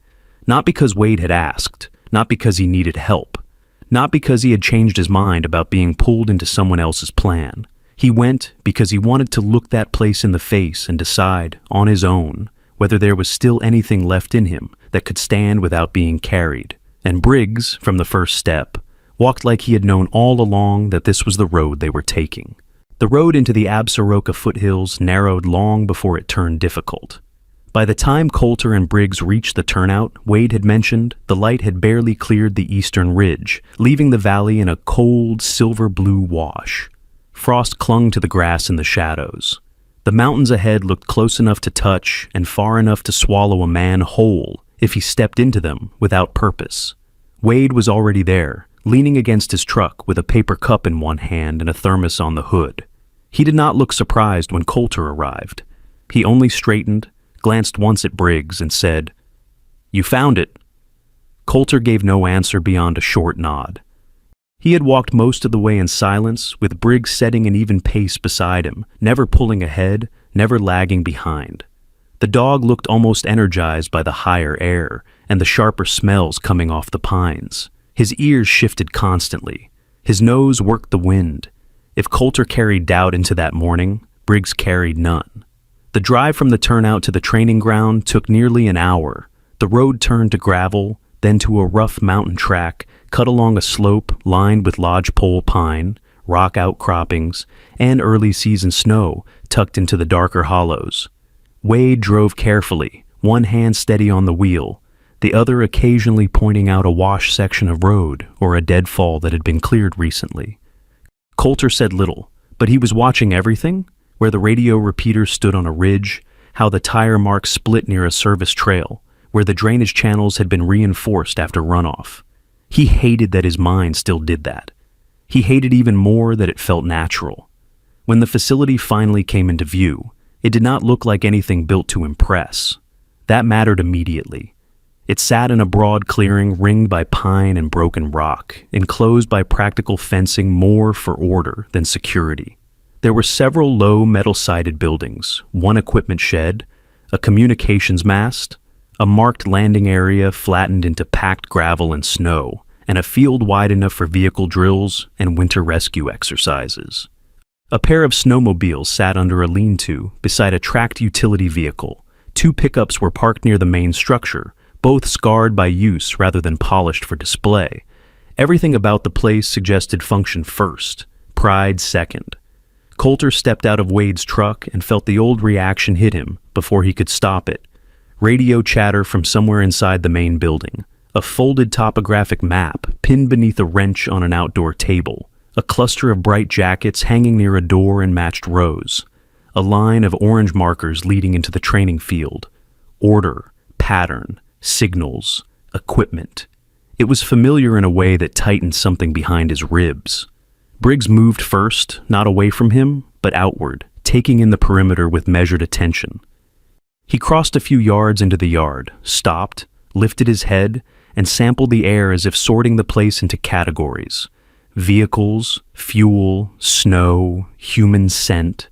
Not because Wade had asked, not because he needed help, not because he had changed his mind about being pulled into someone else's plan. He went because he wanted to look that place in the face and decide, on his own, whether there was still anything left in him that could stand without being carried. And Briggs, from the first step, walked like he had known all along that this was the road they were taking. The road into the Absaroka foothills narrowed long before it turned difficult. By the time Coulter and Briggs reached the turnout Wade had mentioned, the light had barely cleared the eastern ridge, leaving the valley in a cold, silver-blue wash. Frost clung to the grass in the shadows. The mountains ahead looked close enough to touch and far enough to swallow a man whole if he stepped into them without purpose. Wade was already there, leaning against his truck with a paper cup in one hand and a thermos on the hood. He did not look surprised when Coulter arrived. He only straightened, glanced once at Briggs, and said, "You found it." Coulter gave no answer beyond a short nod. He had walked most of the way in silence, with Briggs setting an even pace beside him, never pulling ahead, never lagging behind. The dog looked almost energized by the higher air and the sharper smells coming off the pines. His ears shifted constantly. His nose worked the wind. If Coulter carried doubt into that morning, Briggs carried none. The drive from the turnout to the training ground took nearly an hour. The road turned to gravel, then to a rough mountain track cut along a slope lined with lodgepole pine, rock outcroppings, and early season snow tucked into the darker hollows. Wade drove carefully, one hand steady on the wheel, the other occasionally pointing out a wash section of road or a deadfall that had been cleared recently. Coulter said little, but he was watching everything, where the radio repeater stood on a ridge, how the tire marks split near a service trail, where the drainage channels had been reinforced after runoff. He hated that his mind still did that. He hated even more that it felt natural. When the facility finally came into view, it did not look like anything built to impress. That mattered immediately. It sat in a broad clearing ringed by pine and broken rock, enclosed by practical fencing more for order than security. There were several low metal-sided buildings, one equipment shed, a communications mast, a marked landing area flattened into packed gravel and snow, and a field wide enough for vehicle drills and winter rescue exercises. A pair of snowmobiles sat under a lean-to beside a tracked utility vehicle. Two pickups were parked near the main structure, both scarred by use rather than polished for display. Everything about the place suggested function first, pride second. Coulter stepped out of Wade's truck and felt the old reaction hit him before he could stop it. Radio chatter from somewhere inside the main building, a folded topographic map pinned beneath a wrench on an outdoor table, a cluster of bright jackets hanging near a door in matched rows, a line of orange markers leading into the training field, order, pattern, signals, equipment. It was familiar in a way that tightened something behind his ribs. Briggs moved first, not away from him, but outward, taking in the perimeter with measured attention. He crossed a few yards into the yard, stopped, lifted his head, and sampled the air as if sorting the place into categories: vehicles, fuel, snow, human scent,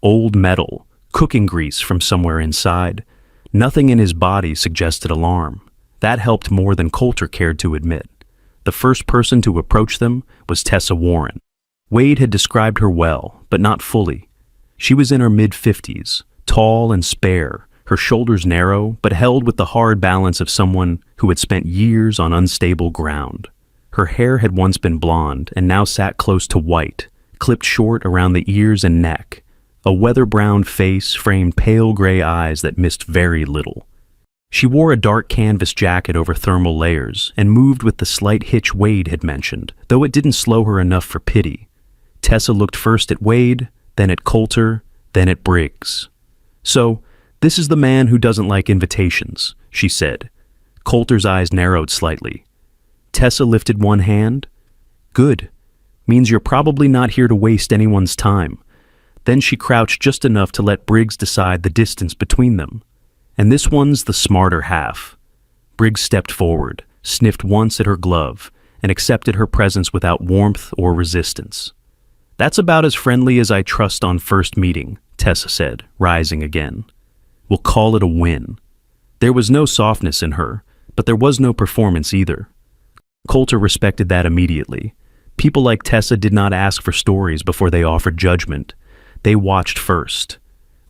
old metal, cooking grease from somewhere inside. Nothing in his body suggested alarm. That helped more than Coulter cared to admit. The first person to approach them was Tessa Warren. Wade had described her well, but not fully. She was in her mid-50s, tall and spare, her shoulders narrow, but held with the hard balance of someone who had spent years on unstable ground. Her hair had once been blonde and now sat close to white, clipped short around the ears and neck. A weather-browned face framed pale gray eyes that missed very little. She wore a dark canvas jacket over thermal layers and moved with the slight hitch Wade had mentioned, though it didn't slow her enough for pity. Tessa looked first at Wade, then at Coulter, then at Briggs. "So, this is the man who doesn't like invitations," she said. Coulter's eyes narrowed slightly. Tessa lifted one hand. "Good. Means you're probably not here to waste anyone's time." Then she crouched just enough to let Briggs decide the distance between them. "And this one's the smarter half." Briggs stepped forward, sniffed once at her glove, and accepted her presence without warmth or resistance. "That's about as friendly as I trust on first meeting," Tessa said, rising again. "We'll call it a win." There was no softness in her, but there was no performance either. Coulter respected that immediately. People like Tessa did not ask for stories before they offered judgment. They watched first.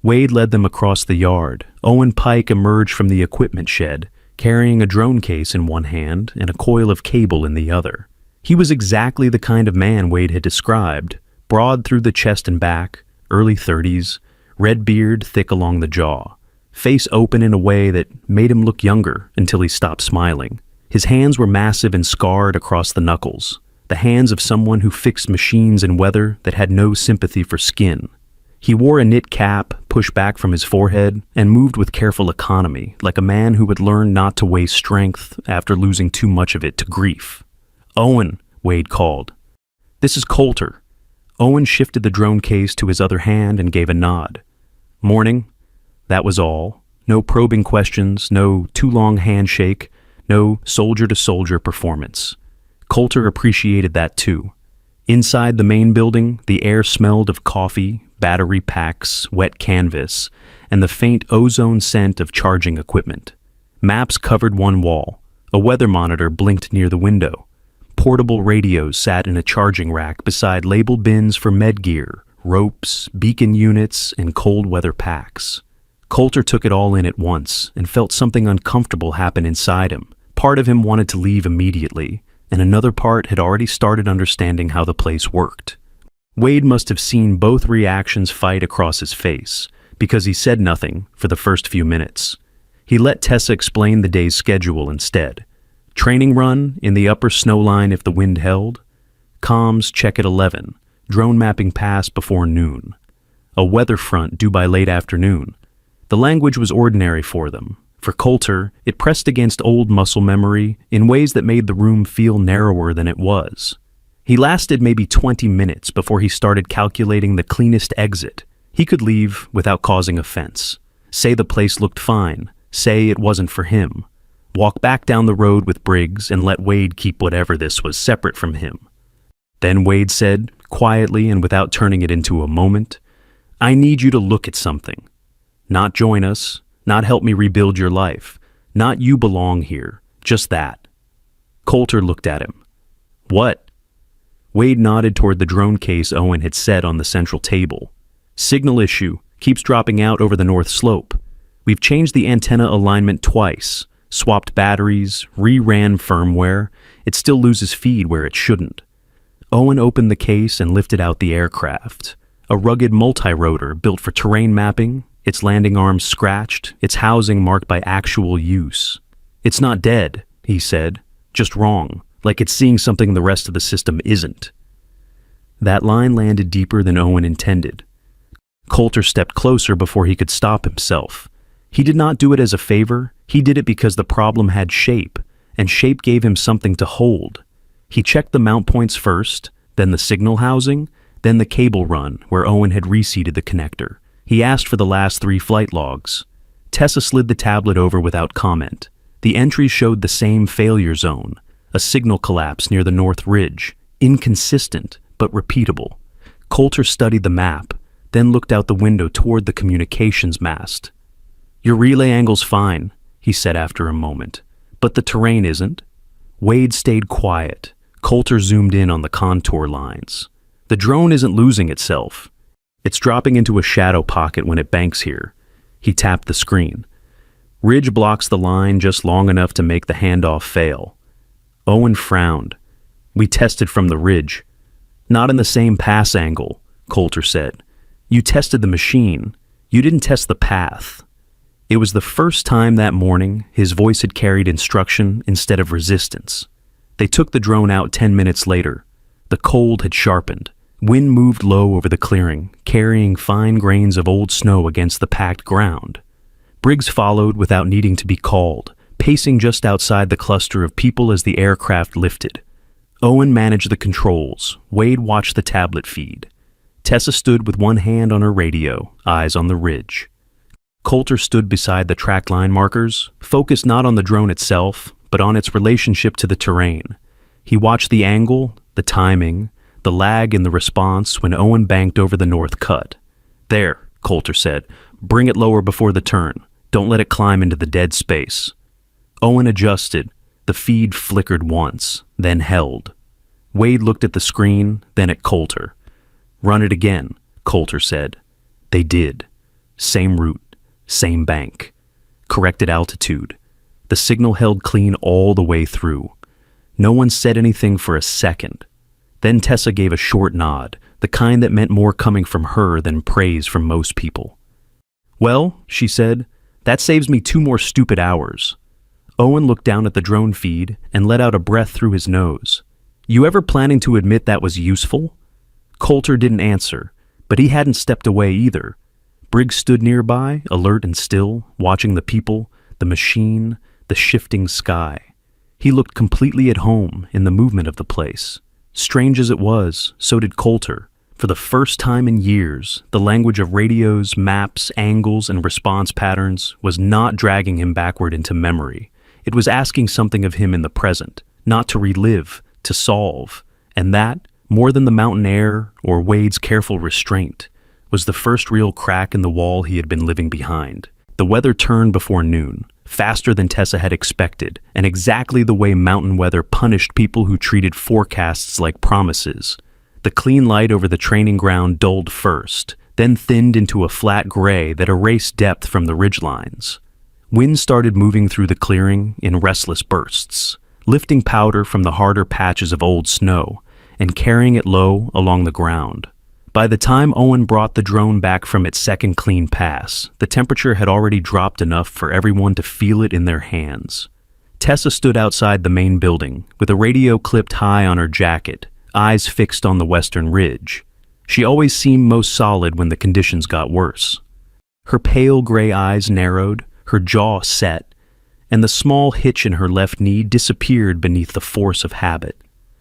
Wade led them across the yard. Owen Pike emerged from the equipment shed, carrying a drone case in one hand and a coil of cable in the other. He was exactly the kind of man Wade had described, broad through the chest and back, early 30s, red beard thick along the jaw, face open in a way that made him look younger until he stopped smiling. His hands were massive and scarred across the knuckles, the hands of someone who fixed machines in weather that had no sympathy for skin. He wore a knit cap pushed back from his forehead and moved with careful economy, like a man who had learned not to waste strength after losing too much of it to grief. "Owen," Wade called. "This is Coulter." Owen shifted the drone case to his other hand and gave a nod. "Morning." That was all. No probing questions, no too-long handshake, no soldier-to-soldier performance. Coulter appreciated that too. Inside the main building, the air smelled of coffee, battery packs, wet canvas, and the faint ozone scent of charging equipment. Maps covered one wall. A weather monitor blinked near the window. Portable radios sat in a charging rack beside labeled bins for med gear, ropes, beacon units, and cold weather packs. Coulter took it all in at once and felt something uncomfortable happen inside him. Part of him wanted to leave immediately, and another part had already started understanding how the place worked. Wade must have seen both reactions fight across his face, because he said nothing for the first few minutes. He let Tessa explain the day's schedule instead. Training run in the upper snow line if the wind held. Comms check at 11. Drone mapping pass before noon. A weather front due by late afternoon. The language was ordinary for them. For Coulter, it pressed against old muscle memory in ways that made the room feel narrower than it was. He lasted maybe 20 minutes before he started calculating the cleanest exit. He could leave without causing offense. Say the place looked fine. Say it wasn't for him. Walk back down the road with Briggs and let Wade keep whatever this was separate from him. Then Wade said, quietly and without turning it into a moment, "I need you to look at something. Not join us, not help me rebuild your life, not you belong here, just that." Coulter looked at him. "What?" Wade nodded toward the drone case Owen had set on the central table. "Signal issue, keeps dropping out over the north slope. We've changed the antenna alignment twice, swapped batteries, re-ran firmware. It still loses feed where it shouldn't." Owen opened the case and lifted out the aircraft. A rugged multi-rotor built for terrain mapping, its landing arms scratched, its housing marked by actual use. "It's not dead," he said, "just wrong, like it's seeing something the rest of the system isn't." That line landed deeper than Owen intended. Coulter stepped closer before he could stop himself. He did not do it as a favor, he did it because the problem had shape, and shape gave him something to hold. He checked the mount points first, then the signal housing, then the cable run where Owen had reseated the connector. He asked for the last 3 flight logs. Tessa slid the tablet over without comment. The entries showed the same failure zone, a signal collapse near the North Ridge, inconsistent but repeatable. Coulter studied the map, then looked out the window toward the communications mast. "Your relay angle's fine," he said after a moment, "but the terrain isn't." Wade stayed quiet. Coulter zoomed in on the contour lines. "The drone isn't losing itself. It's dropping into a shadow pocket when it banks here." He tapped the screen. "Ridge blocks the line just long enough to make the handoff fail." Owen frowned. "We tested from the ridge." "Not in the same pass angle," Coulter said. "You tested the machine. You didn't test the path." It was the first time that morning his voice had carried instruction instead of resistance. They took the drone out 10 minutes later. The cold had sharpened. Wind moved low over the clearing, carrying fine grains of old snow against the packed ground. Briggs followed without needing to be called, pacing just outside the cluster of people as the aircraft lifted. Owen managed the controls. Wade watched the tablet feed. Tessa stood with one hand on her radio, eyes on the ridge. Coulter stood beside the track line markers, focused not on the drone itself, but on its relationship to the terrain. He watched the angle, the timing, the lag in the response when Owen banked over the north cut. "There," Coulter said. "Bring it lower before the turn. Don't let it climb into the dead space." Owen adjusted. The feed flickered once, then held. Wade looked at the screen, then at Coulter. "Run it again," Coulter said. They did. Same route. Same bank. Corrected altitude. The signal held clean all the way through. No one said anything for a second. Then Tessa gave a short nod, the kind that meant more coming from her than praise from most people. "Well," she said, "that saves me 2 more stupid hours." Owen looked down at the drone feed and let out a breath through his nose. "You ever planning to admit that was useful?" Coulter didn't answer, but he hadn't stepped away either. Briggs stood nearby, alert and still, watching the people, the machine, the shifting sky. He looked completely at home in the movement of the place. Strange as it was, so did Coulter. For the first time in years, the language of radios, maps, angles, and response patterns was not dragging him backward into memory. It was asking something of him in the present, not to relive, to solve. And that, more than the mountain air or Wade's careful restraint, was the first real crack in the wall he had been living behind. The weather turned before noon, faster than Tessa had expected, and exactly the way mountain weather punished people who treated forecasts like promises. The clean light over the training ground dulled first, then thinned into a flat gray that erased depth from the ridgelines. Wind started moving through the clearing in restless bursts, lifting powder from the harder patches of old snow and carrying it low along the ground. By the time Owen brought the drone back from its second clean pass, the temperature had already dropped enough for everyone to feel it in their hands. Tessa stood outside the main building, with a radio clipped high on her jacket, eyes fixed on the western ridge. She always seemed most solid when the conditions got worse. Her pale gray eyes narrowed, her jaw set, and the small hitch in her left knee disappeared beneath the force of habit.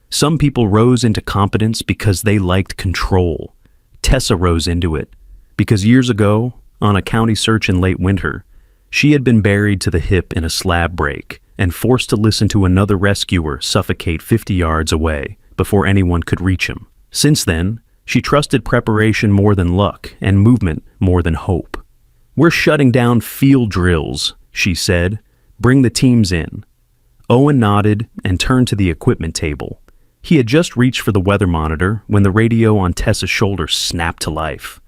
Some people rose into competence because they liked control. Tessa rose into it, because years ago, on a county search in late winter, she had been buried to the hip in a slab break and forced to listen to another rescuer suffocate 50 yards away before anyone could reach him. Since then, she trusted preparation more than luck and movement more than hope. "We're shutting down field drills," she said. "Bring the teams in." Owen nodded and turned to the equipment table. He had just reached for the weather monitor when the radio on Tessa's shoulder snapped to life.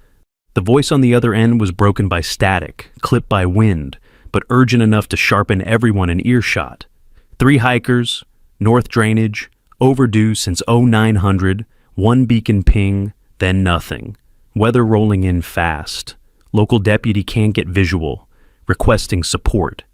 The voice on the other end was broken by static, clipped by wind, but urgent enough to sharpen everyone in earshot. 3 hikers, north drainage, overdue since 0900, 1 beacon ping, then nothing. Weather rolling in fast. Local deputy can't get visual, requesting support.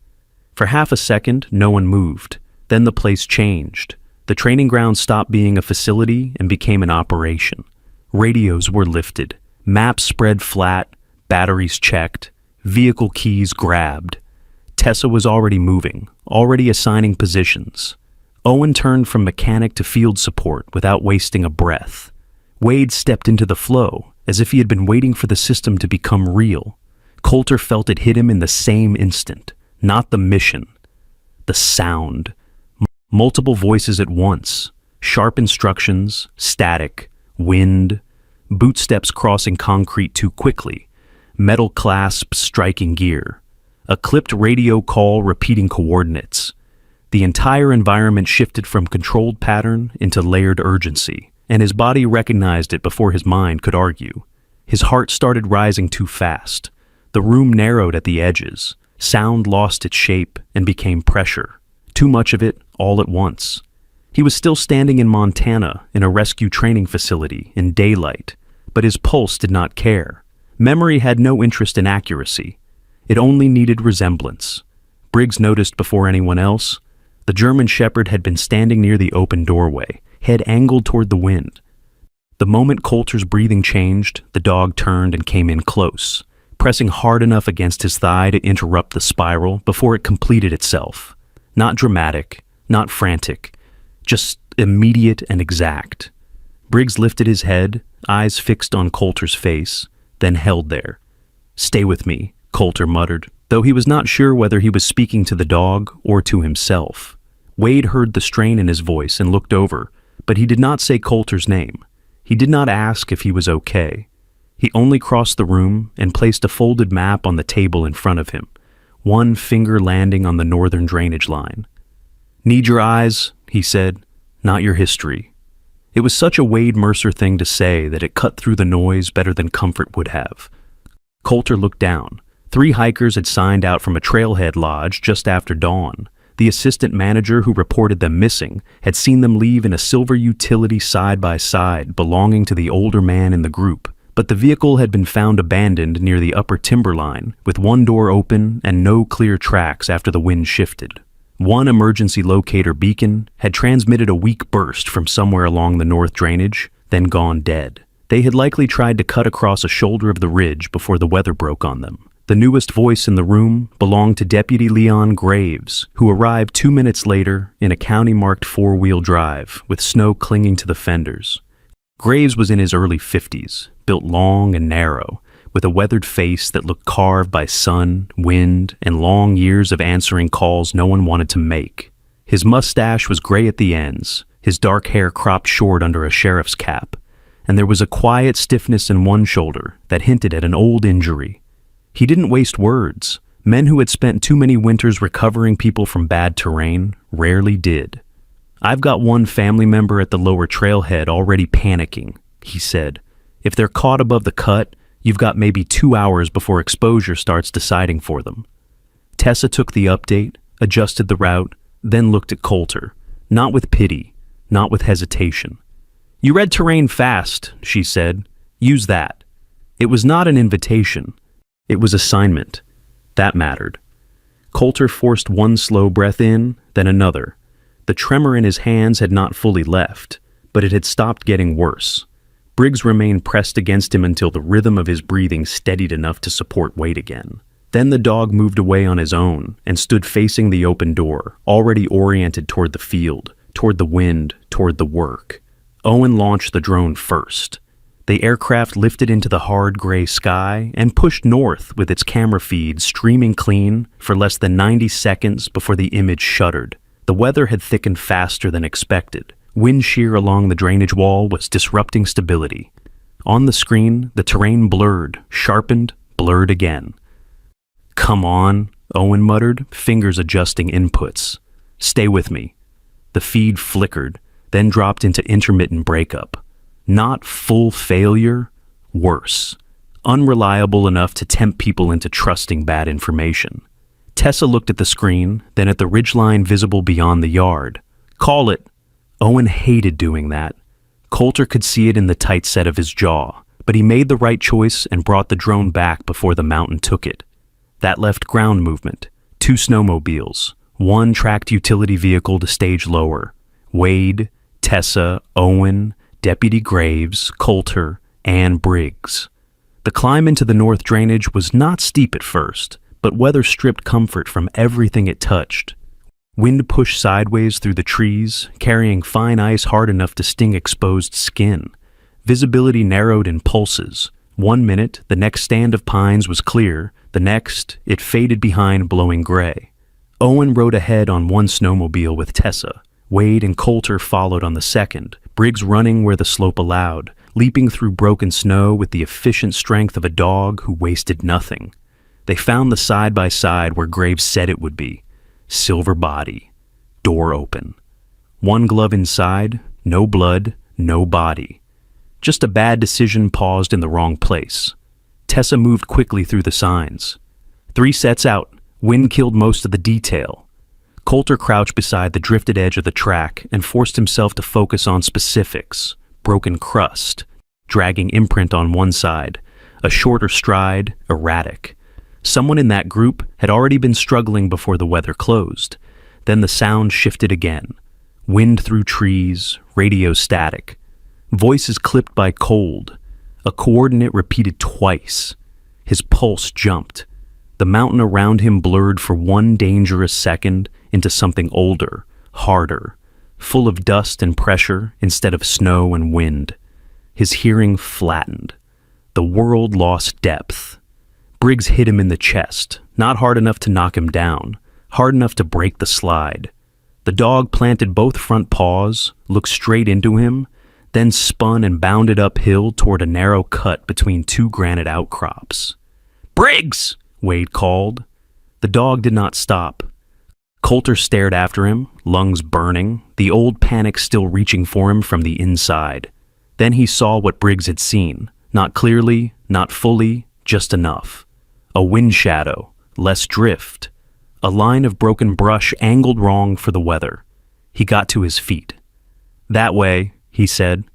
For half a second, no one moved. Then the place changed. The training ground stopped being a facility and became an operation. Radios were lifted, maps spread flat, batteries checked, vehicle keys grabbed. Tessa was already moving, already assigning positions. Owen turned from mechanic to field support without wasting a breath. Wade stepped into the flow, as if he had been waiting for the system to become real. Coulter felt it hit him in the same instant. Not the mission. The sound. Multiple voices at once. Sharp instructions, static, wind, bootsteps crossing concrete too quickly, metal clasps striking gear, a clipped radio call repeating coordinates. The entire environment shifted from controlled pattern into layered urgency, and his body recognized it before his mind could argue. His heart started rising too fast. The room narrowed at the edges. Sound lost its shape and became pressure. Too much of it, all at once. He was still standing in Montana, in a rescue training facility, in daylight, but his pulse did not care. Memory had no interest in accuracy. It only needed resemblance. Briggs noticed before anyone else. The German Shepherd had been standing near the open doorway, head angled toward the wind. The moment Coulter's breathing changed, the dog turned and came in close, pressing hard enough against his thigh to interrupt the spiral before it completed itself. Not dramatic, not frantic, just immediate and exact. Briggs lifted his head, eyes fixed on Coulter's face, then held there. "Stay with me," Coulter muttered, though he was not sure whether he was speaking to the dog or to himself. Wade heard the strain in his voice and looked over, but he did not say Coulter's name. He did not ask if he was okay. He only crossed the room and placed a folded map on the table in front of him, one finger landing on the northern drainage line. "Need your eyes," he said, "not your history." It was such a Wade Mercer thing to say that it cut through the noise better than comfort would have. Coulter looked down. 3 hikers had signed out from a trailhead lodge just after dawn. The assistant manager who reported them missing had seen them leave in a silver utility side by side belonging to the older man in the group, but the vehicle had been found abandoned near the upper timberline, with one door open and no clear tracks after the wind shifted. One emergency locator beacon had transmitted a weak burst from somewhere along the north drainage, then gone dead. They had likely tried to cut across a shoulder of the ridge before the weather broke on them. The newest voice in the room belonged to Deputy Leon Graves, who arrived 2 minutes later in a county-marked 4-wheel drive with snow clinging to the fenders. Graves was in his early 50s, built long and narrow, with a weathered face that looked carved by sun, wind, and long years of answering calls no one wanted to make. His mustache was gray at the ends, his dark hair cropped short under a sheriff's cap, and there was a quiet stiffness in one shoulder that hinted at an old injury. He didn't waste words. Men who had spent too many winters recovering people from bad terrain rarely did. "I've got one family member at the lower trailhead already panicking," he said. "If they're caught above the cut, you've got maybe 2 hours before exposure starts deciding for them." Tessa took the update, adjusted the route, then looked at Coulter, not with pity, not with hesitation. "You read terrain fast," she said. "Use that." It was not an invitation. It was assignment. That mattered. Coulter forced one slow breath in, then another. The tremor in his hands had not fully left, but it had stopped getting worse. Briggs remained pressed against him until the rhythm of his breathing steadied enough to support weight again. Then the dog moved away on his own and stood facing the open door, already oriented toward the field, toward the wind, toward the work. Owen launched the drone first. The aircraft lifted into the hard gray sky and pushed north with its camera feed streaming clean for less than 90 seconds before the image shuddered. The weather had thickened faster than expected. Wind shear along the drainage wall was disrupting stability. On the screen, the terrain blurred, sharpened, blurred again. "Come on," Owen muttered, fingers adjusting inputs. "Stay with me." The feed flickered, then dropped into intermittent breakup. Not full failure, worse. Unreliable enough to tempt people into trusting bad information. Tessa looked at the screen, then at the ridgeline visible beyond the yard. "Call it." Owen hated doing that. Coulter could see it in the tight set of his jaw, but he made the right choice and brought the drone back before the mountain took it. That left ground movement, 2 snowmobiles, 1 tracked utility vehicle to stage lower. Wade, Tessa, Owen, Deputy Graves, Coulter, and Briggs. The climb into the north drainage was not steep at first, but but weather stripped comfort from everything it touched. Wind pushed sideways through the trees, carrying fine ice hard enough to sting exposed skin. Visibility narrowed in pulses. 1 minute, the next stand of pines was clear. The next, it faded behind blowing gray. Owen rode ahead on one snowmobile with Tessa. Wade and Coulter followed on the second, Briggs running where the slope allowed, leaping through broken snow with the efficient strength of a dog who wasted nothing. They found the side-by-side where Graves said it would be. Silver body. Door open. One glove inside, no blood, no body. Just a bad decision paused in the wrong place. Tessa moved quickly through the signs. 3 sets out. Wind killed most of the detail. Coulter crouched beside the drifted edge of the track and forced himself to focus on specifics. Broken crust, dragging imprint on one side, a shorter stride, erratic. Someone in that group had already been struggling before the weather closed. Then the sound shifted again. Wind through trees, radio static. Voices clipped by cold. A coordinate repeated twice. His pulse jumped. The mountain around him blurred for one dangerous second into something older, harder, full of dust and pressure instead of snow and wind. His hearing flattened. The world lost depth. Briggs hit him in the chest, not hard enough to knock him down, hard enough to break the slide. The dog planted both front paws, looked straight into him, then spun and bounded uphill toward a narrow cut between 2 granite outcrops. "Briggs!" Wade called. The dog did not stop. Coulter stared after him, lungs burning, the old panic still reaching for him from the inside. Then he saw what Briggs had seen, not clearly, not fully, just enough. A wind shadow, less drift. A line of broken brush angled wrong for the weather. He got to his feet. "That way," he said.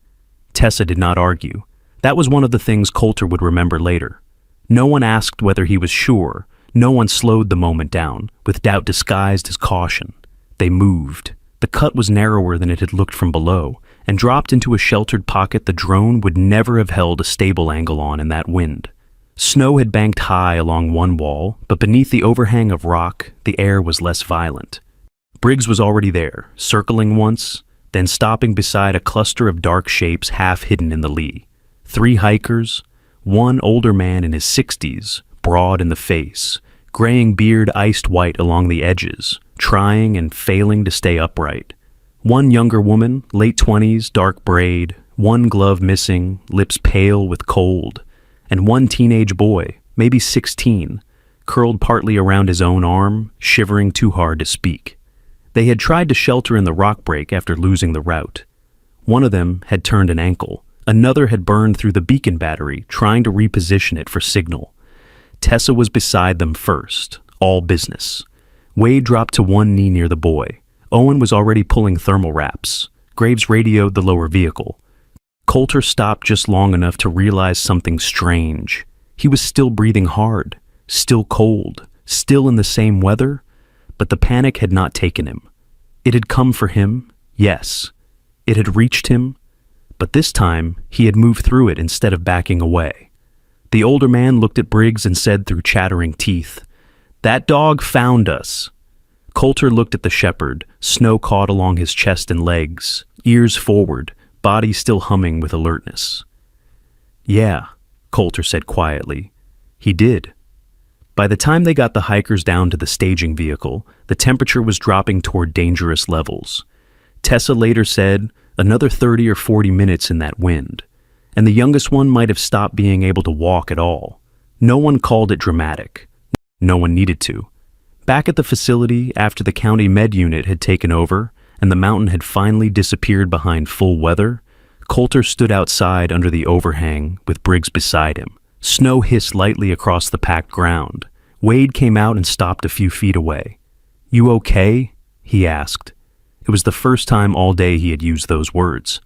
Tessa did not argue. That was one of the things Coulter would remember later. No one asked whether he was sure. No one slowed the moment down, with doubt disguised as caution. They moved. The cut was narrower than it had looked from below, and dropped into a sheltered pocket the drone would never have held a stable angle on in that wind. Snow had banked high along one wall, but beneath the overhang of rock, the air was less violent. Briggs was already there, circling once, then stopping beside a cluster of dark shapes half hidden in the lee. 3 hikers, one older man in his 60s, broad in the face, graying beard iced white along the edges, trying and failing to stay upright. One younger woman, late 20s, dark braid, one glove missing, lips pale with cold, and one teenage boy, maybe 16, curled partly around his own arm, shivering too hard to speak. They had tried to shelter in the rock break after losing the route. One of them had turned an ankle. Another had burned through the beacon battery, trying to reposition it for signal. Tessa was beside them first, all business. Wade dropped to one knee near the boy. Owen was already pulling thermal wraps. Graves radioed the lower vehicle. Coulter stopped just long enough to realize something strange. He was still breathing hard, still cold, still in the same weather, but the panic had not taken him. It had come for him, yes. It had reached him, but this time he had moved through it instead of backing away. The older man looked at Briggs and said through chattering teeth, "That dog found us." Coulter looked at the shepherd, snow caught along his chest and legs, ears forward, body still humming with alertness. "Yeah," Coulter said quietly. "He did." By the time they got the hikers down to the staging vehicle, the temperature was dropping toward dangerous levels. Tessa later said, another 30 or 40 minutes in that wind, and the youngest one might have stopped being able to walk at all. No one called it dramatic. No one needed to. Back at the facility, after the county med unit had taken over and the mountain had finally disappeared behind full weather, Coulter stood outside under the overhang with Briggs beside him. Snow hissed lightly across the packed ground. Wade came out and stopped a few feet away. "You okay?" he asked. It was the first time all day he had used those words.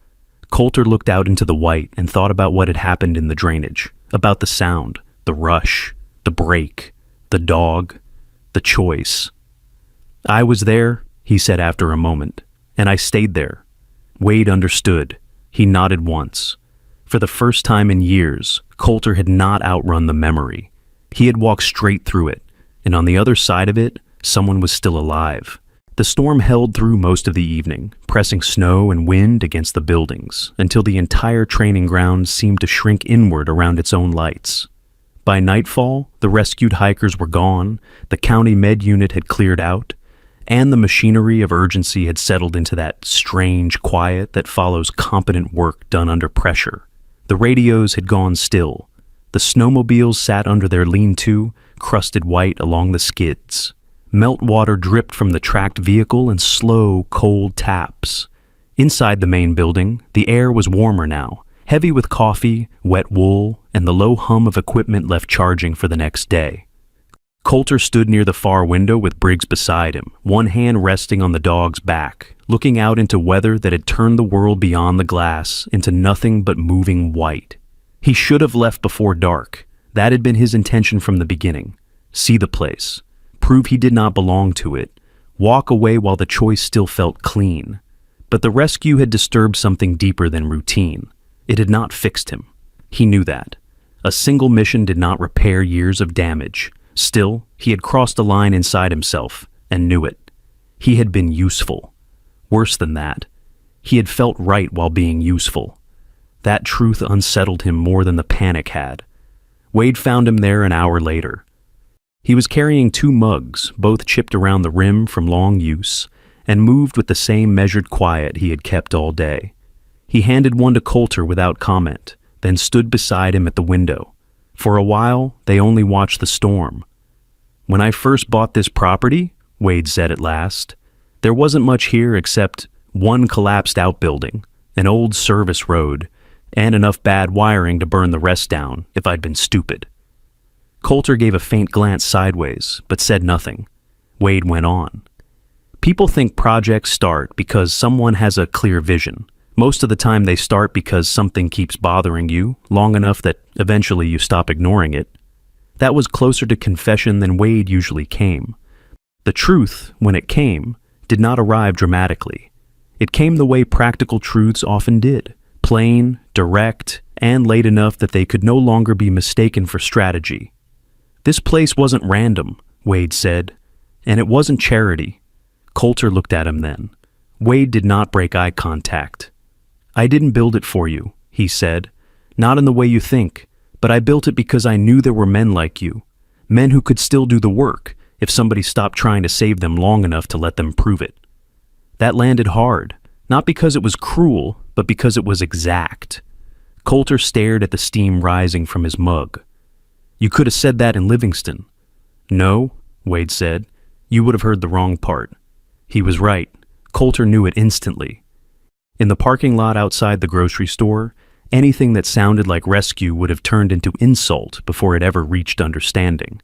Coulter looked out into the white and thought about what had happened in the drainage, about the sound, the rush, the break, the dog, the choice. "I was there," he said after a moment, "and I stayed there." Wade understood. He nodded once. For the first time in years, Coulter had not outrun the memory. He had walked straight through it, and on the other side of it, someone was still alive. The storm held through most of the evening, pressing snow and wind against the buildings, until the entire training ground seemed to shrink inward around its own lights. By nightfall, the rescued hikers were gone, the county med unit had cleared out, and the machinery of urgency had settled into that strange quiet that follows competent work done under pressure. The radios had gone still. The snowmobiles sat under their lean-to, crusted white along the skids. Meltwater dripped from the tracked vehicle in slow, cold taps. Inside the main building, the air was warmer now, heavy with coffee, wet wool, and the low hum of equipment left charging for the next day. Coulter stood near the far window with Briggs beside him, one hand resting on the dog's back, looking out into weather that had turned the world beyond the glass into nothing but moving white. He should have left before dark. That had been his intention from the beginning. See the place. Prove he did not belong to it. Walk away while the choice still felt clean. But the rescue had disturbed something deeper than routine. It had not fixed him. He knew that. A single mission did not repair years of damage. Still, he had crossed a line inside himself, and knew it. He had been useful. Worse than that, he had felt right while being useful. That truth unsettled him more than the panic had. Wade found him there an hour later. He was carrying 2 mugs, both chipped around the rim from long use, and moved with the same measured quiet he had kept all day. He handed one to Coulter without comment, then stood beside him at the window. For a while, they only watched the storm. "When I first bought this property," Wade said at last, "there wasn't much here except one collapsed outbuilding, an old service road, and enough bad wiring to burn the rest down if I'd been stupid." Coulter gave a faint glance sideways, but said nothing. Wade went on. "People think projects start because someone has a clear vision. Most of the time they start because something keeps bothering you long enough that eventually you stop ignoring it." That was closer to confession than Wade usually came. The truth, when it came, did not arrive dramatically. It came the way practical truths often did, plain, direct, and late enough that they could no longer be mistaken for strategy. "This place wasn't random," Wade said, "and it wasn't charity." Coulter looked at him then. Wade did not break eye contact. "I didn't build it for you," he said. "Not in the way you think, but I built it because I knew there were men like you, men who could still do the work if somebody stopped trying to save them long enough to let them prove it." That landed hard, not because it was cruel, but because it was exact. Coulter stared at the steam rising from his mug. "You could have said that in Livingston." "No," Wade said. "You would have heard the wrong part." He was right. Coulter knew it instantly. In the parking lot outside the grocery store, anything that sounded like rescue would have turned into insult before it ever reached understanding.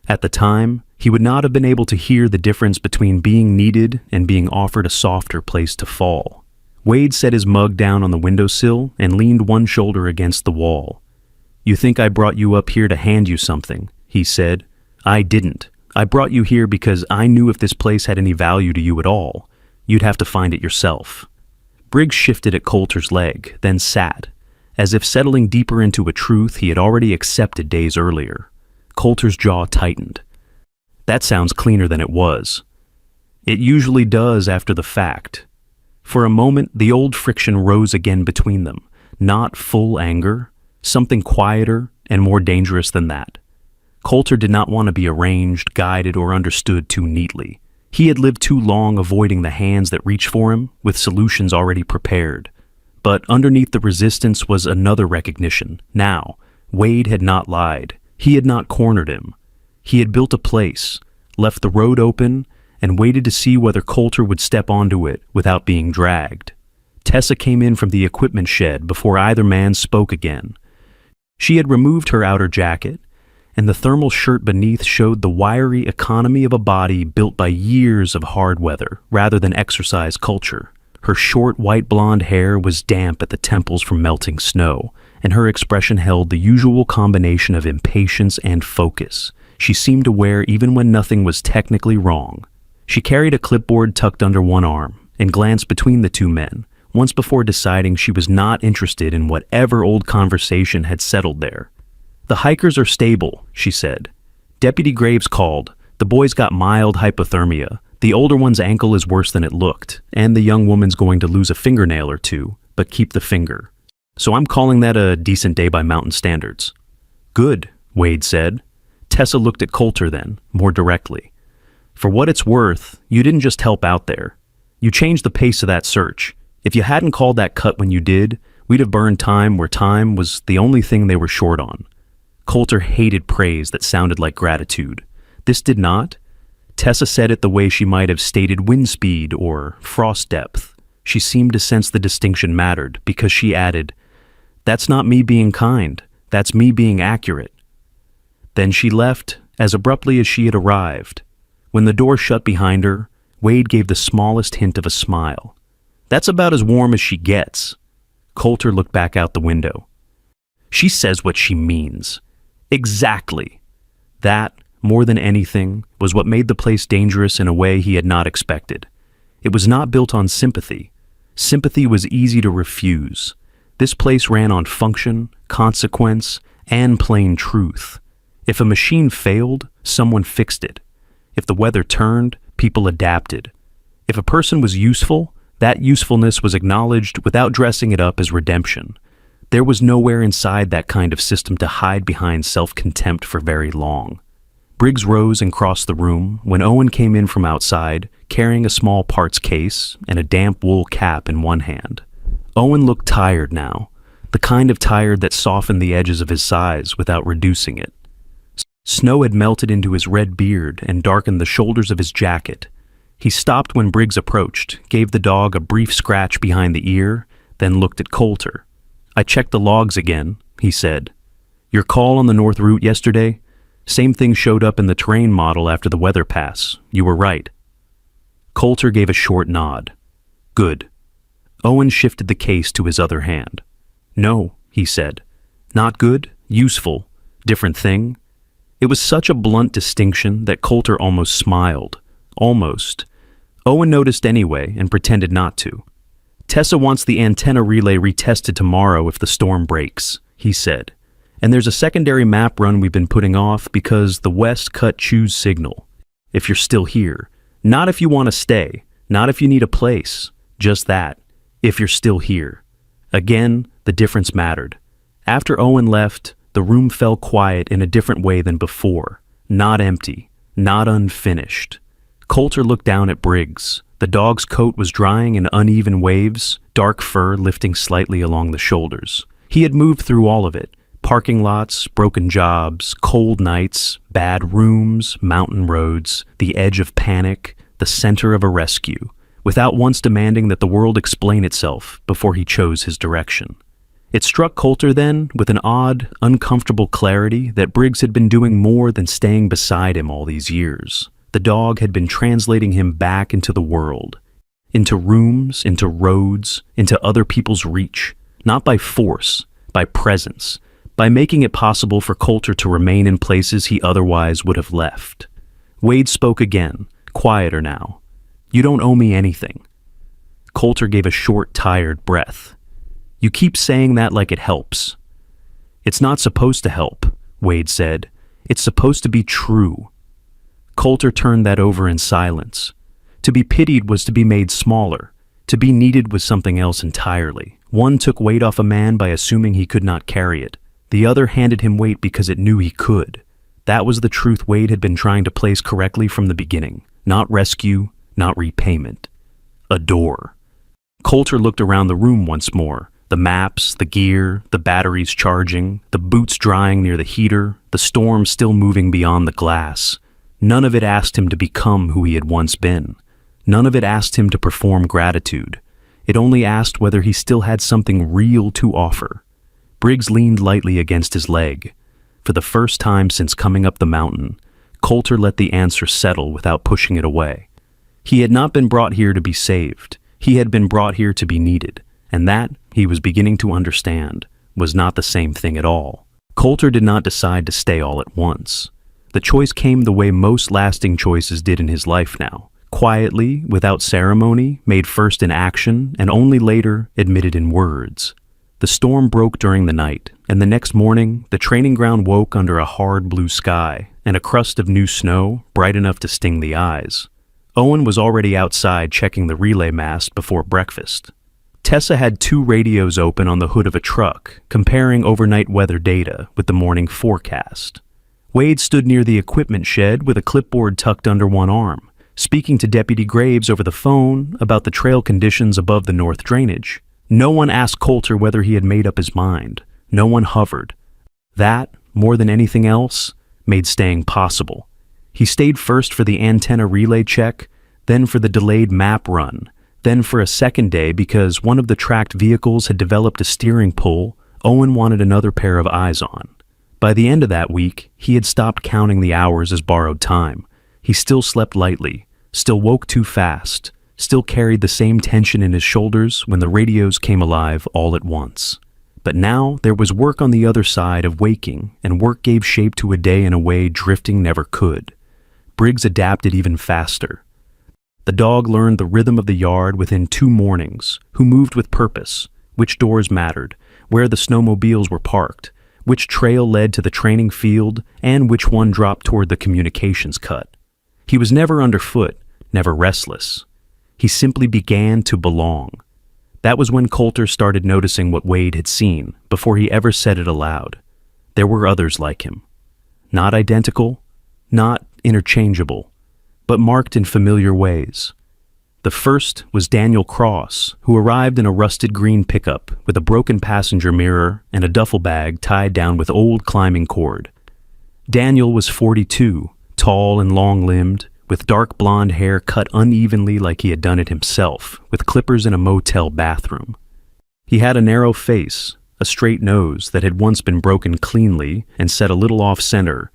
At the time, he would not have been able to hear the difference between being needed and being offered a softer place to fall. Wade set his mug down on the windowsill and leaned one shoulder against the wall. "You think I brought you up here to hand you something," he said. "I didn't. I brought you here because I knew if this place had any value to you at all, you'd have to find it yourself." Briggs shifted at Coulter's leg, then sat, as if settling deeper into a truth he had already accepted days earlier. Coulter's jaw tightened. "That sounds cleaner than it was." "It usually does after the fact." For a moment, the old friction rose again between them, not full anger, something quieter and more dangerous than that. Coulter did not want to be arranged, guided, or understood too neatly. He had lived too long avoiding the hands that reached for him, with solutions already prepared. But underneath the resistance was another recognition. Now, Wade had not lied. He had not cornered him. He had built a place, left the road open, and waited to see whether Coulter would step onto it without being dragged. Tessa came in from the equipment shed before either man spoke again. She had removed her outer jacket, and the thermal shirt beneath showed the wiry economy of a body built by years of hard weather rather than exercise culture. Her short white blonde hair was damp at the temples from melting snow, and her expression held the usual combination of impatience and focus. She seemed aware even when nothing was technically wrong. She carried a clipboard tucked under one arm and glanced between the two men, once before deciding she was not interested in whatever old conversation had settled there. "The hikers are stable," she said. "Deputy Graves called. The boy's got mild hypothermia. The older one's ankle is worse than it looked, and the young woman's going to lose a fingernail or two, but keep the finger. So I'm calling that a decent day by mountain standards. Good, Wade said. Tessa looked at Coulter then, more directly. For what it's worth, you didn't just help out there. You changed the pace of that search. If you hadn't called that cut when you did, we'd have burned time where time was the only thing they were short on. Coulter hated praise that sounded like gratitude. This did not. Tessa said it the way she might have stated wind speed or frost depth. She seemed to sense the distinction mattered because she added, "That's not me being kind. That's me being accurate." Then she left as abruptly as she had arrived. When the door shut behind her, Wade gave the smallest hint of a smile. "That's about as warm as she gets." Coulter looked back out the window. "She says what she means." Exactly. That, more than anything, was what made the place dangerous in a way he had not expected. It was not built on sympathy. Sympathy was easy to refuse. This place ran on function, consequence, and plain truth. If a machine failed, someone fixed it. If the weather turned, people adapted. If a person was useful, that usefulness was acknowledged without dressing it up as redemption. There was nowhere inside that kind of system to hide behind self-contempt for very long. Briggs rose and crossed the room when Owen came in from outside, carrying a small parts case and a damp wool cap in one hand. Owen looked tired now, the kind of tired that softened the edges of his size without reducing it. Snow had melted into his red beard and darkened the shoulders of his jacket. He stopped when Briggs approached, gave the dog a brief scratch behind the ear, then looked at Coulter. "I checked the logs again," he said. "Your call on the north route yesterday? Same thing showed up in the terrain model after the weather pass. You were right." Coulter gave a short nod. "Good." Owen shifted the case to his other hand. "No," he said. "Not good, useful, different thing." It was such a blunt distinction that Coulter almost smiled. Almost. Owen noticed anyway and pretended not to. "Tessa wants the antenna relay retested tomorrow if the storm breaks," he said. "And there's a secondary map run we've been putting off because the west cut choose signal. If you're still here. Not if you want to stay. Not if you need a place. Just that. If you're still here." Again, the difference mattered. After Owen left, the room fell quiet in a different way than before. Not empty. Not unfinished. Coulter looked down at Briggs. The dog's coat was drying in uneven waves, dark fur lifting slightly along the shoulders. He had moved through all of it. Parking lots, broken jobs, cold nights, bad rooms, mountain roads, the edge of panic, the center of a rescue, without once demanding that the world explain itself before he chose his direction. It struck Coulter then, with an odd, uncomfortable clarity, that Briggs had been doing more than staying beside him all these years. The dog had been translating him back into the world, into rooms, into roads, into other people's reach, not by force, by presence, by making it possible for Coulter to remain in places he otherwise would have left. Wade spoke again, quieter now. "You don't owe me anything." Coulter gave a short, tired breath. "You keep saying that like it helps." "It's not supposed to help," Wade said. "It's supposed to be true." Coulter turned that over in silence. To be pitied was to be made smaller. To be needed was something else entirely. One took weight off a man by assuming he could not carry it. The other handed him weight because it knew he could. That was the truth Wade had been trying to place correctly from the beginning. Not rescue, not repayment. A door. Coulter looked around the room once more. The maps, the gear, the batteries charging, the boots drying near the heater, the storm still moving beyond the glass. None of it asked him to become who he had once been. None of it asked him to perform gratitude. It only asked whether he still had something real to offer. Briggs leaned lightly against his leg. For the first time since coming up the mountain, Coulter let the answer settle without pushing it away. He had not been brought here to be saved. He had been brought here to be needed, and that, he was beginning to understand, was not the same thing at all. Coulter did not decide to stay all at once. The choice came the way most lasting choices did in his life now, quietly, without ceremony, made first in action and only later admitted in words. The storm broke during the night, and the next morning, the training ground woke under a hard blue sky and a crust of new snow bright enough to sting the eyes. Owen was already outside checking the relay mast before breakfast. Tessa had 2 radios open on the hood of a truck, comparing overnight weather data with the morning forecast. Wade stood near the equipment shed with a clipboard tucked under one arm, speaking to Deputy Graves over the phone about the trail conditions above the north drainage. No one asked Coulter whether he had made up his mind. No one hovered. That, more than anything else, made staying possible. He stayed first for the antenna relay check, then for the delayed map run, then for a second day because one of the tracked vehicles had developed a steering pull Owen wanted another pair of eyes on. By the end of that week, he had stopped counting the hours as borrowed time. He still slept lightly, still woke too fast, still carried the same tension in his shoulders when the radios came alive all at once. But now there was work on the other side of waking, and work gave shape to a day in a way drifting never could. Briggs adapted even faster. The dog learned the rhythm of the yard within 2 mornings, who moved with purpose, which doors mattered, where the snowmobiles were parked, which trail led to the training field, and which one dropped toward the communications cut. He was never underfoot, never restless. He simply began to belong. That was when Coulter started noticing what Wade had seen, before he ever said it aloud. There were others like him. Not identical, not interchangeable, but marked in familiar ways. The first was Daniel Cross, who arrived in a rusted green pickup with a broken passenger mirror and a duffel bag tied down with old climbing cord. Daniel was 42, tall and long-limbed, with dark blonde hair cut unevenly like he had done it himself, with clippers in a motel bathroom. He had a narrow face, a straight nose that had once been broken cleanly and set a little off-center,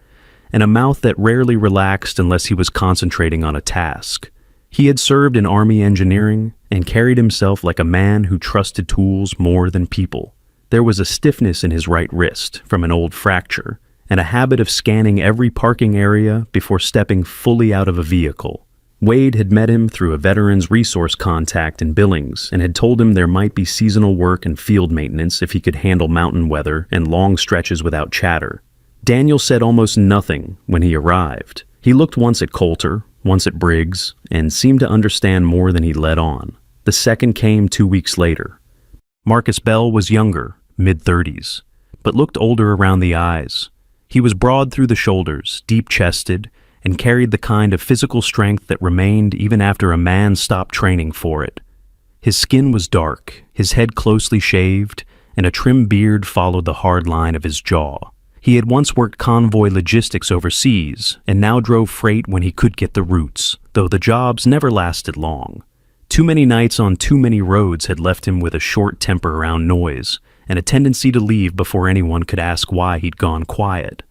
and a mouth that rarely relaxed unless he was concentrating on a task. He had served in Army engineering and carried himself like a man who trusted tools more than people. There was a stiffness in his right wrist from an old fracture, and a habit of scanning every parking area before stepping fully out of a vehicle. Wade had met him through a veterans resource contact in Billings and had told him there might be seasonal work and field maintenance if he could handle mountain weather and long stretches without chatter. Daniel said almost nothing when he arrived. He looked once at Coulter, once at Briggs, and seemed to understand more than he let on. The second came 2 weeks later. Marcus Bell was younger, mid-30s, but looked older around the eyes. He was broad through the shoulders, deep-chested, and carried the kind of physical strength that remained even after a man stopped training for it. His skin was dark, his head closely shaved, and a trim beard followed the hard line of his jaw. He had once worked convoy logistics overseas and now drove freight when he could get the routes, though the jobs never lasted long. Too many nights on too many roads had left him with a short temper around noise and a tendency to leave before anyone could ask why he'd gone quiet.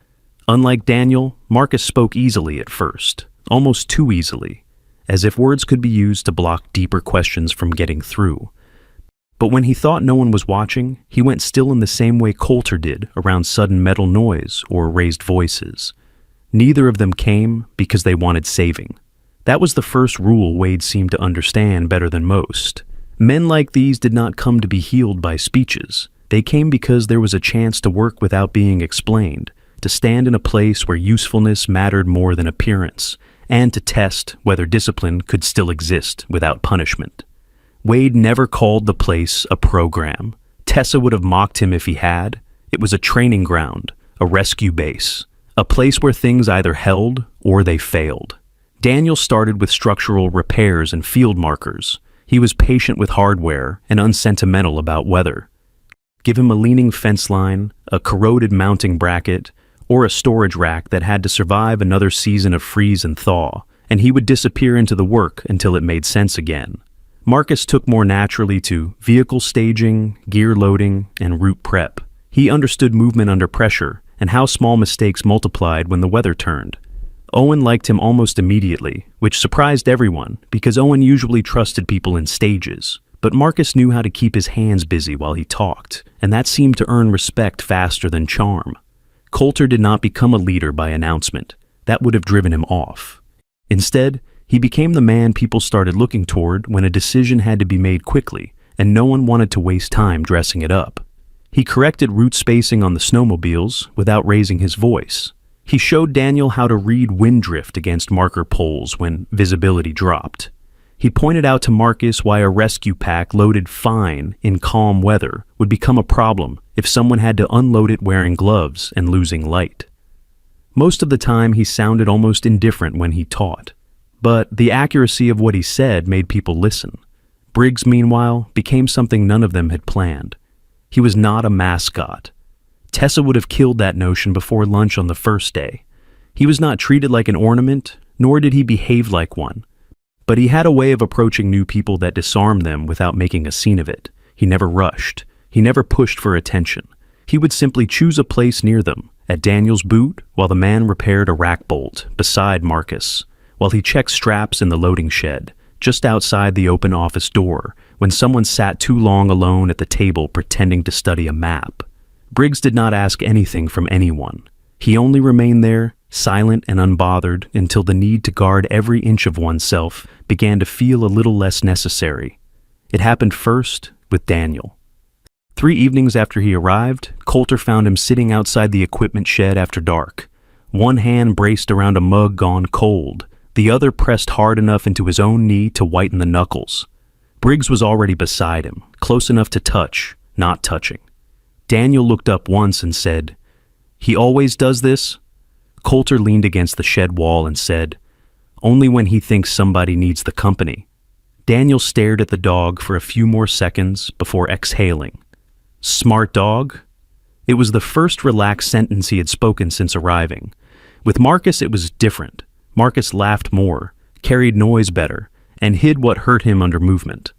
Unlike Daniel, Marcus spoke easily at first, almost too easily, as if words could be used to block deeper questions from getting through. But when he thought no one was watching, he went still in the same way Coulter did around sudden metal noise or raised voices. Neither of them came because they wanted saving. That was the first rule Wade seemed to understand better than most. Men like these did not come to be healed by speeches. They came because there was a chance to work without being explained, to stand in a place where usefulness mattered more than appearance, and to test whether discipline could still exist without punishment. Wade never called the place a program. Tessa would have mocked him if he had. It was a training ground, a rescue base, a place where things either held or they failed. Daniel started with structural repairs and field markers. He was patient with hardware and unsentimental about weather. Give him a leaning fence line, a corroded mounting bracket, or a storage rack that had to survive another season of freeze and thaw, and he would disappear into the work until it made sense again. Marcus took more naturally to vehicle staging, gear loading, and route prep. He understood movement under pressure and how small mistakes multiplied when the weather turned. Owen liked him almost immediately, which surprised everyone because Owen usually trusted people in stages. But Marcus knew how to keep his hands busy while he talked, and that seemed to earn respect faster than charm. Coulter did not become a leader by announcement. That would have driven him off. Instead, he became the man people started looking toward when a decision had to be made quickly, and no one wanted to waste time dressing it up. He corrected route spacing on the snowmobiles without raising his voice. He showed Daniel how to read wind drift against marker poles when visibility dropped. He pointed out to Marcus why a rescue pack loaded fine in calm weather would become a problem if someone had to unload it wearing gloves and losing light. Most of the time he sounded almost indifferent when he taught, but the accuracy of what he said made people listen. Briggs, meanwhile, became something none of them had planned. He was not a mascot. Tessa would have killed that notion before lunch on the first day. He was not treated like an ornament, nor did he behave like one. But he had a way of approaching new people that disarmed them without making a scene of it. He never rushed. He never pushed for attention. He would simply choose a place near them, at Daniel's boot, while the man repaired a rack bolt beside Marcus, while he checked straps in the loading shed, just outside the open office door, when someone sat too long alone at the table pretending to study a map. Briggs did not ask anything from anyone. He only remained there, silent and unbothered, until the need to guard every inch of oneself began to feel a little less necessary. It happened first with Daniel. 3 evenings after he arrived, Coulter found him sitting outside the equipment shed after dark. One hand braced around a mug gone cold, the other pressed hard enough into his own knee to whiten the knuckles. Briggs was already beside him, close enough to touch, not touching. Daniel looked up once and said, "He always does this?" Coulter leaned against the shed wall and said, "Only when he thinks somebody needs the company." Daniel stared at the dog for a few more seconds before exhaling. "Smart dog?" It was the first relaxed sentence he had spoken since arriving. With Marcus it was different. Marcus laughed more, carried noise better, and hid what hurt him under movement.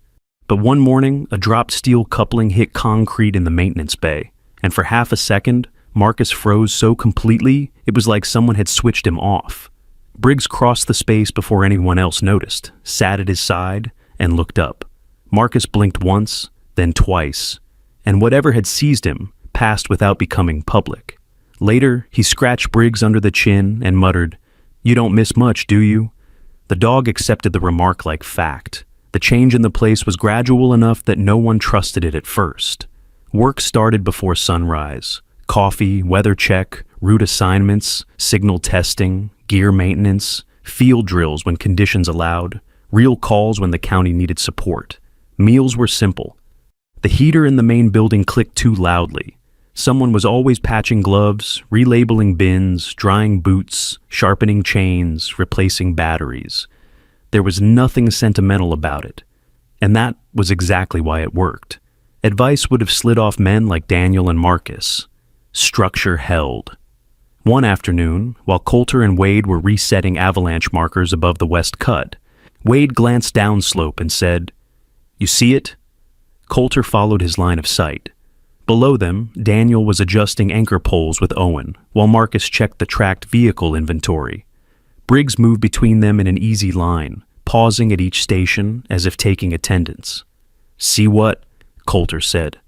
But one morning, a dropped steel coupling hit concrete in the maintenance bay, and for half a second, Marcus froze so completely it was like someone had switched him off. Briggs crossed the space before anyone else noticed, sat at his side, and looked up. Marcus blinked once, then twice, and whatever had seized him passed without becoming public. Later, he scratched Briggs under the chin and muttered, "You don't miss much, do you?" The dog accepted the remark like fact. The change in the place was gradual enough that no one trusted it at first. Work started before sunrise. Coffee, weather check, route assignments, signal testing, gear maintenance, field drills when conditions allowed, real calls when the county needed support. Meals were simple. The heater in the main building clicked too loudly. Someone was always patching gloves, relabeling bins, drying boots, sharpening chains, replacing batteries. There was nothing sentimental about it, and that was exactly why it worked. Advice would have slid off men like Daniel and Marcus. Structure held. One afternoon, while Coulter and Wade were resetting avalanche markers above the west cut, Wade glanced downslope and said, "You see it?" Coulter followed his line of sight. Below them, Daniel was adjusting anchor poles with Owen, while Marcus checked the tracked vehicle inventory. Briggs moved between them in an easy line, pausing at each station as if taking attendance. "See what?" Coulter said.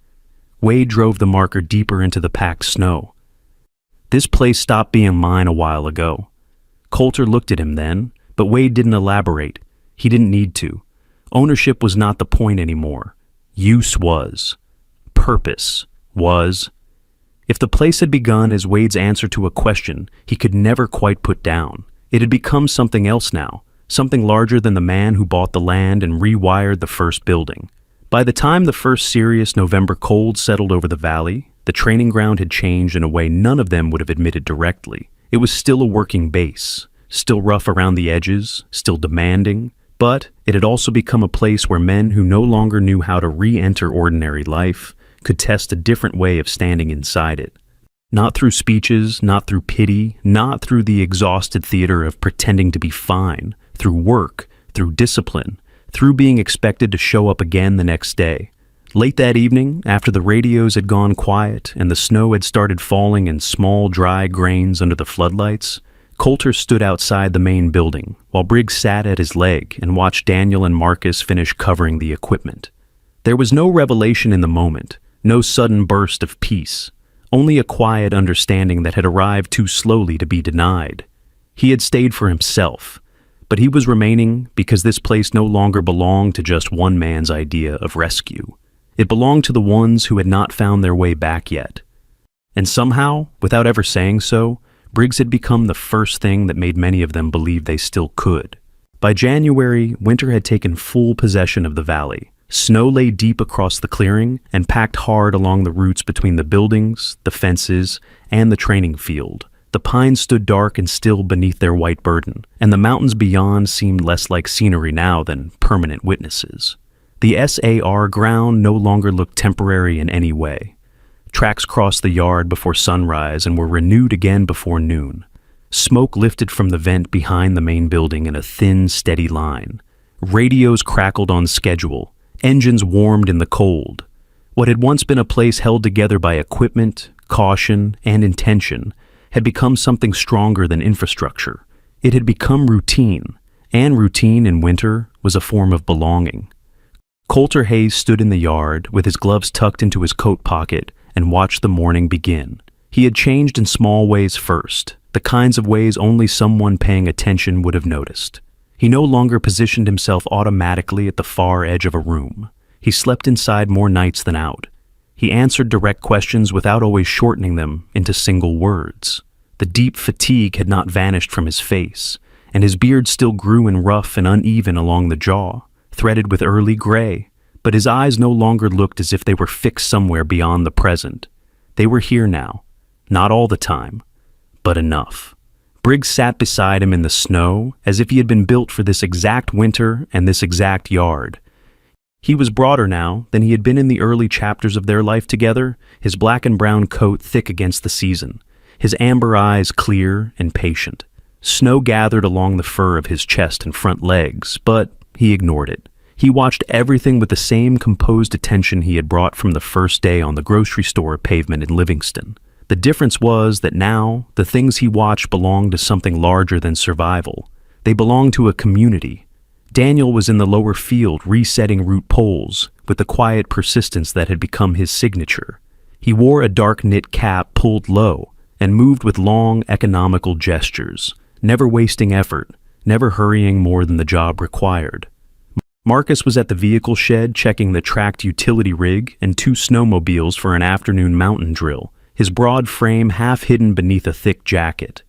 Wade drove the marker deeper into the packed snow. "This place stopped being mine a while ago." Coulter looked at him then, but Wade didn't elaborate. He didn't need to. Ownership was not the point anymore. Use was. Purpose was. If the place had begun as Wade's answer to a question he could never quite put down, it had become something else now, something larger than the man who bought the land and rewired the first building. By the time the first serious November cold settled over the valley, the training ground had changed in a way none of them would have admitted directly. It was still a working base, still rough around the edges, still demanding, but it had also become a place where men who no longer knew how to re-enter ordinary life could test a different way of standing inside it. Not through speeches, not through pity, not through the exhausted theater of pretending to be fine, through work, through discipline, through being expected to show up again the next day. Late that evening, after the radios had gone quiet and the snow had started falling in small, dry grains under the floodlights, Coulter stood outside the main building, while Briggs sat at his leg and watched Daniel and Marcus finish covering the equipment. There was no revelation in the moment, no sudden burst of peace. Only a quiet understanding that had arrived too slowly to be denied. He had stayed for himself, but he was remaining because this place no longer belonged to just one man's idea of rescue. It belonged to the ones who had not found their way back yet. And somehow, without ever saying so, Briggs had become the first thing that made many of them believe they still could. By January, winter had taken full possession of the valley. Snow lay deep across the clearing and packed hard along the routes between the buildings, the fences, and the training field. The pines stood dark and still beneath their white burden, and the mountains beyond seemed less like scenery now than permanent witnesses. The SAR ground no longer looked temporary in any way. Tracks crossed the yard before sunrise and were renewed again before noon. Smoke lifted from the vent behind the main building in a thin, steady line. Radios crackled on schedule. Engines warmed in the cold. What had once been a place held together by equipment, caution, and intention had become something stronger than infrastructure. It had become routine, and routine in winter was a form of belonging. Coulter Hayes stood in the yard with his gloves tucked into his coat pocket and watched the morning begin. He had changed in small ways first, the kinds of ways only someone paying attention would have noticed. He no longer positioned himself automatically at the far edge of a room. He slept inside more nights than out. He answered direct questions without always shortening them into single words. The deep fatigue had not vanished from his face, and his beard still grew in rough and uneven along the jaw, threaded with early gray, but his eyes no longer looked as if they were fixed somewhere beyond the present. They were here now, not all the time, but enough. Briggs sat beside him in the snow as if he had been built for this exact winter and this exact yard. He was broader now than he had been in the early chapters of their life together, his black and brown coat thick against the season, his amber eyes clear and patient. Snow gathered along the fur of his chest and front legs, but he ignored it. He watched everything with the same composed attention he had brought from the first day on the grocery store pavement in Livingston. The difference was that now the things he watched belonged to something larger than survival. They belonged to a community. Daniel was in the lower field resetting root poles with the quiet persistence that had become his signature. He wore a dark knit cap pulled low and moved with long, economical gestures, never wasting effort, never hurrying more than the job required. Marcus was at the vehicle shed checking the tracked utility rig and 2 snowmobiles for an afternoon mountain drill, his broad frame half hidden beneath a thick jacket,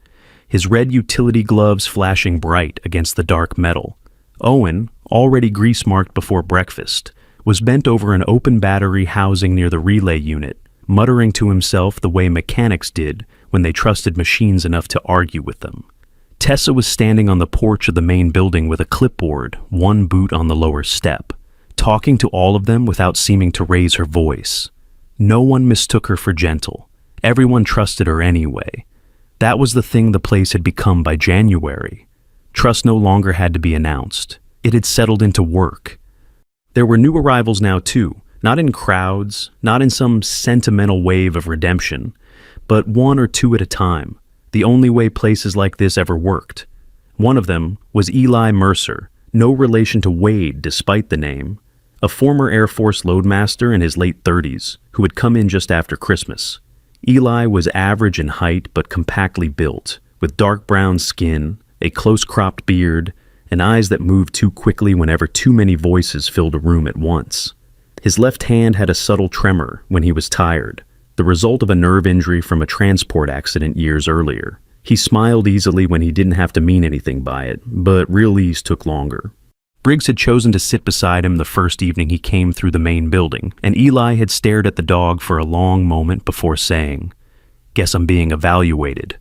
his red utility gloves flashing bright against the dark metal. Owen, already grease-marked before breakfast, was bent over an open battery housing near the relay unit, muttering to himself the way mechanics did when they trusted machines enough to argue with them. Tessa was standing on the porch of the main building with a clipboard, one boot on the lower step, talking to all of them without seeming to raise her voice. No one mistook her for gentle. Everyone trusted her anyway. That was the thing the place had become by January. Trust no longer had to be announced. It had settled into work. There were new arrivals now too, not in crowds, not in some sentimental wave of redemption, but 1 or 2 at a time, the only way places like this ever worked. One of them was Eli Mercer, no relation to Wade despite the name, a former Air Force loadmaster in his late 30s who had come in just after Christmas. Eli was average in height but compactly built, with dark brown skin, a close-cropped beard, and eyes that moved too quickly whenever too many voices filled a room at once. His left hand had a subtle tremor when he was tired, the result of a nerve injury from a transport accident years earlier. He smiled easily when he didn't have to mean anything by it, but real ease took longer. Briggs had chosen to sit beside him the first evening he came through the main building, and Eli had stared at the dog for a long moment before saying, "Guess I'm being evaluated."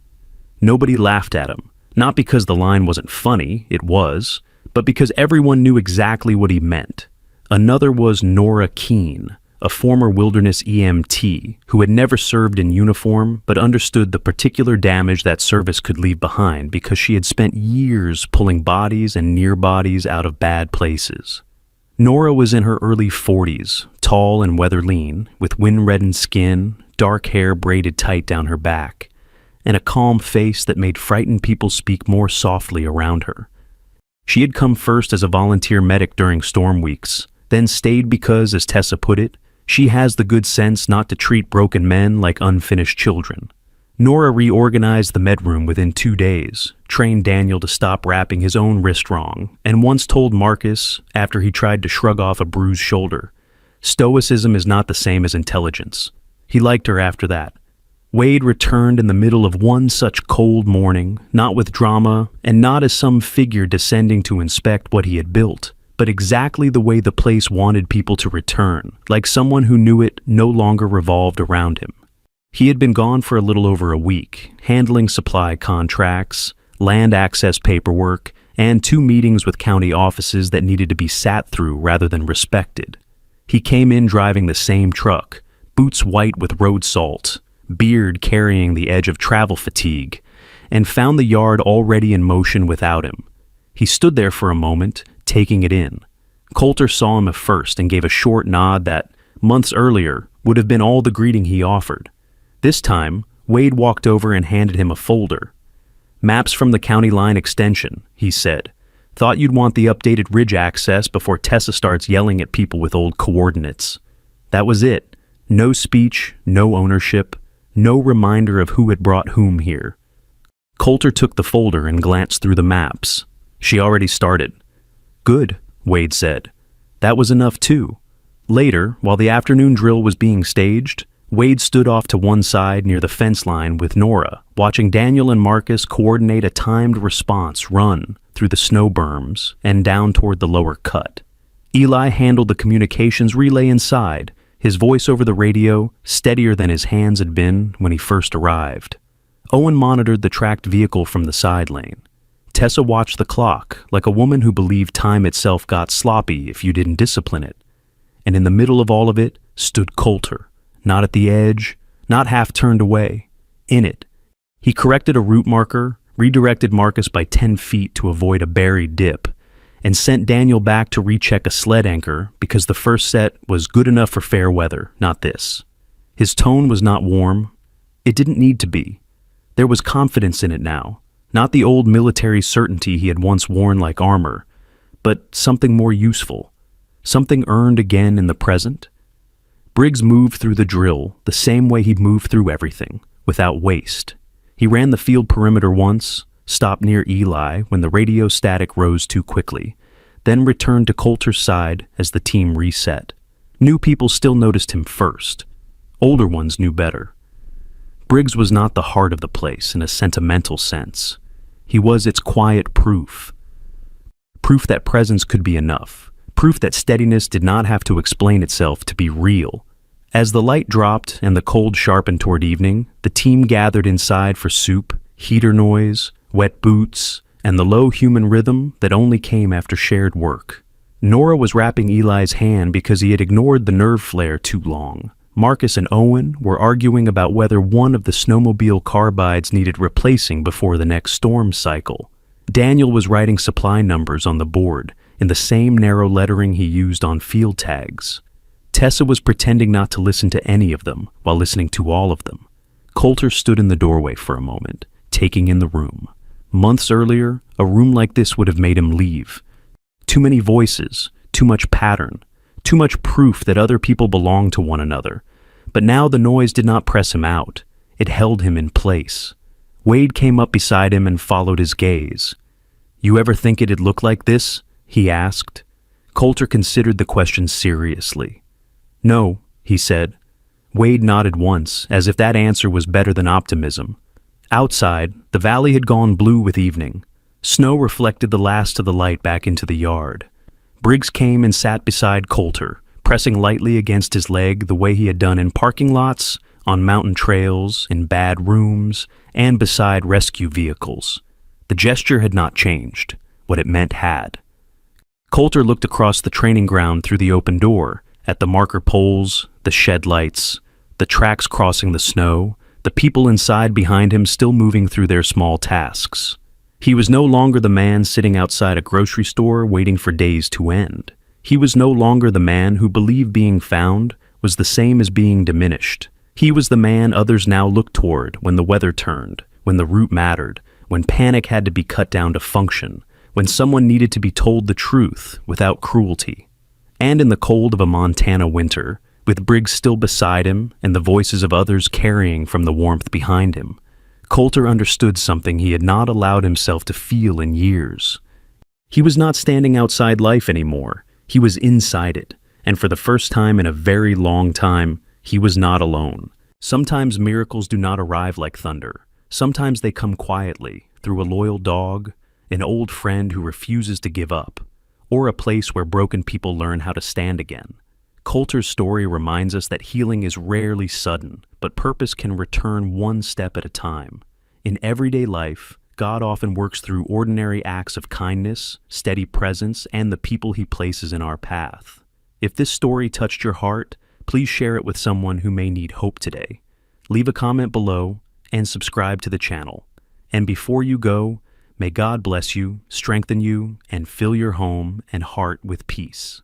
Nobody laughed at him. Not because the line wasn't funny, it was, but because everyone knew exactly what he meant. Another was Nora Keene, a former wilderness EMT who had never served in uniform but understood the particular damage that service could leave behind because she had spent years pulling bodies and near bodies out of bad places. Nora was in her early 40s, tall and weather-lean, with wind-reddened skin, dark hair braided tight down her back, and a calm face that made frightened people speak more softly around her. She had come first as a volunteer medic during storm weeks, then stayed because, as Tessa put it, she has the good sense not to treat broken men like unfinished children. Nora reorganized the med room within 2 days, trained Daniel to stop wrapping his own wrist wrong, and once told Marcus, after he tried to shrug off a bruised shoulder, Stoicism is not the same as intelligence. He liked her after that. Wade returned in the middle of one such cold morning, not with drama, and not as some figure descending to inspect what he had built, but exactly the way the place wanted people to return, like someone who knew it no longer revolved around him. He had been gone for a little over a week, handling supply contracts, land access paperwork, and 2 meetings with county offices that needed to be sat through rather than respected. He came in driving the same truck, boots white with road salt, beard carrying the edge of travel fatigue, and found the yard already in motion without him. He stood there for a moment, taking it in. Coulter saw him at first and gave a short nod that, months earlier, would have been all the greeting he offered. This time, Wade walked over and handed him a folder. "Maps from the county line extension," he said. "Thought you'd want the updated ridge access before Tessa starts yelling at people with old coordinates." That was it. No speech, no ownership, no reminder of who had brought whom here. Coulter took the folder and glanced through the maps. She already started. "Good," Wade said. That was enough too. Later, while the afternoon drill was being staged, Wade stood off to one side near the fence line with Nora, watching Daniel and Marcus coordinate a timed response run through the snow berms and down toward the lower cut. Eli handled the communications relay inside, his voice over the radio steadier than his hands had been when he first arrived. Owen monitored the tracked vehicle from the side lane. Tessa watched the clock like a woman who believed time itself got sloppy if you didn't discipline it. And in the middle of all of it stood Coulter. Not at the edge, not half turned away. In it. He corrected a route marker, redirected Marcus by 10 feet to avoid a buried dip, and sent Daniel back to recheck a sled anchor because the first set was good enough for fair weather, not this. His tone was not warm. It didn't need to be. There was confidence in it now, not the old military certainty he had once worn like armor, but something more useful, something earned again in the present. Briggs moved through the drill the same way he'd moved through everything, without waste. He ran the field perimeter once, stopped near Eli when the radio static rose too quickly, then returned to Coulter's side as the team reset. New people still noticed him first. Older ones knew better. Briggs was not the heart of the place in a sentimental sense. He was its quiet proof. Proof that presence could be enough. Proof that steadiness did not have to explain itself to be real. As the light dropped and the cold sharpened toward evening, the team gathered inside for soup, heater noise, wet boots, and the low human rhythm that only came after shared work. Nora was wrapping Eli's hand because he had ignored the nerve flare too long. Marcus and Owen were arguing about whether one of the snowmobile carbides needed replacing before the next storm cycle. Daniel was writing supply numbers on the board, in the same narrow lettering he used on field tags. Tessa was pretending not to listen to any of them while listening to all of them. Coulter stood in the doorway for a moment, taking in the room. Months earlier, a room like this would have made him leave. Too many voices, too much pattern, too much proof that other people belonged to one another. But now the noise did not press him out. It held him in place. Wade came up beside him and followed his gaze. "You ever think it'd look like this?" he asked. Coulter considered the question seriously. "No," he said. Wade nodded once, as if that answer was better than optimism. Outside, the valley had gone blue with evening. Snow reflected the last of the light back into the yard. Briggs came and sat beside Coulter, pressing lightly against his leg the way he had done in parking lots, on mountain trails, in bad rooms, and beside rescue vehicles. The gesture had not changed. What it meant had. Coulter looked across the training ground through the open door, at the marker poles, the shed lights, the tracks crossing the snow, the people inside behind him still moving through their small tasks. He was no longer the man sitting outside a grocery store waiting for days to end. He was no longer the man who believed being found was the same as being diminished. He was the man others now looked toward when the weather turned, when the route mattered, when panic had to be cut down to function, when someone needed to be told the truth without cruelty. And in the cold of a Montana winter, with Briggs still beside him and the voices of others carrying from the warmth behind him, Coulter understood something he had not allowed himself to feel in years. He was not standing outside life anymore. He was inside it, And for the first time in a very long time, he was not alone. Sometimes miracles do not arrive like thunder. Sometimes they come quietly, through a loyal dog, an old friend who refuses to give up, or a place where broken people learn how to stand again. Coulter's story reminds us that healing is rarely sudden, but purpose can return one step at a time. In everyday life, God often works through ordinary acts of kindness, steady presence, and the people He places in our path. If this story touched your heart, please share it with someone who may need hope today. Leave a comment below and subscribe to the channel. And before you go, may God bless you, strengthen you, and fill your home and heart with peace.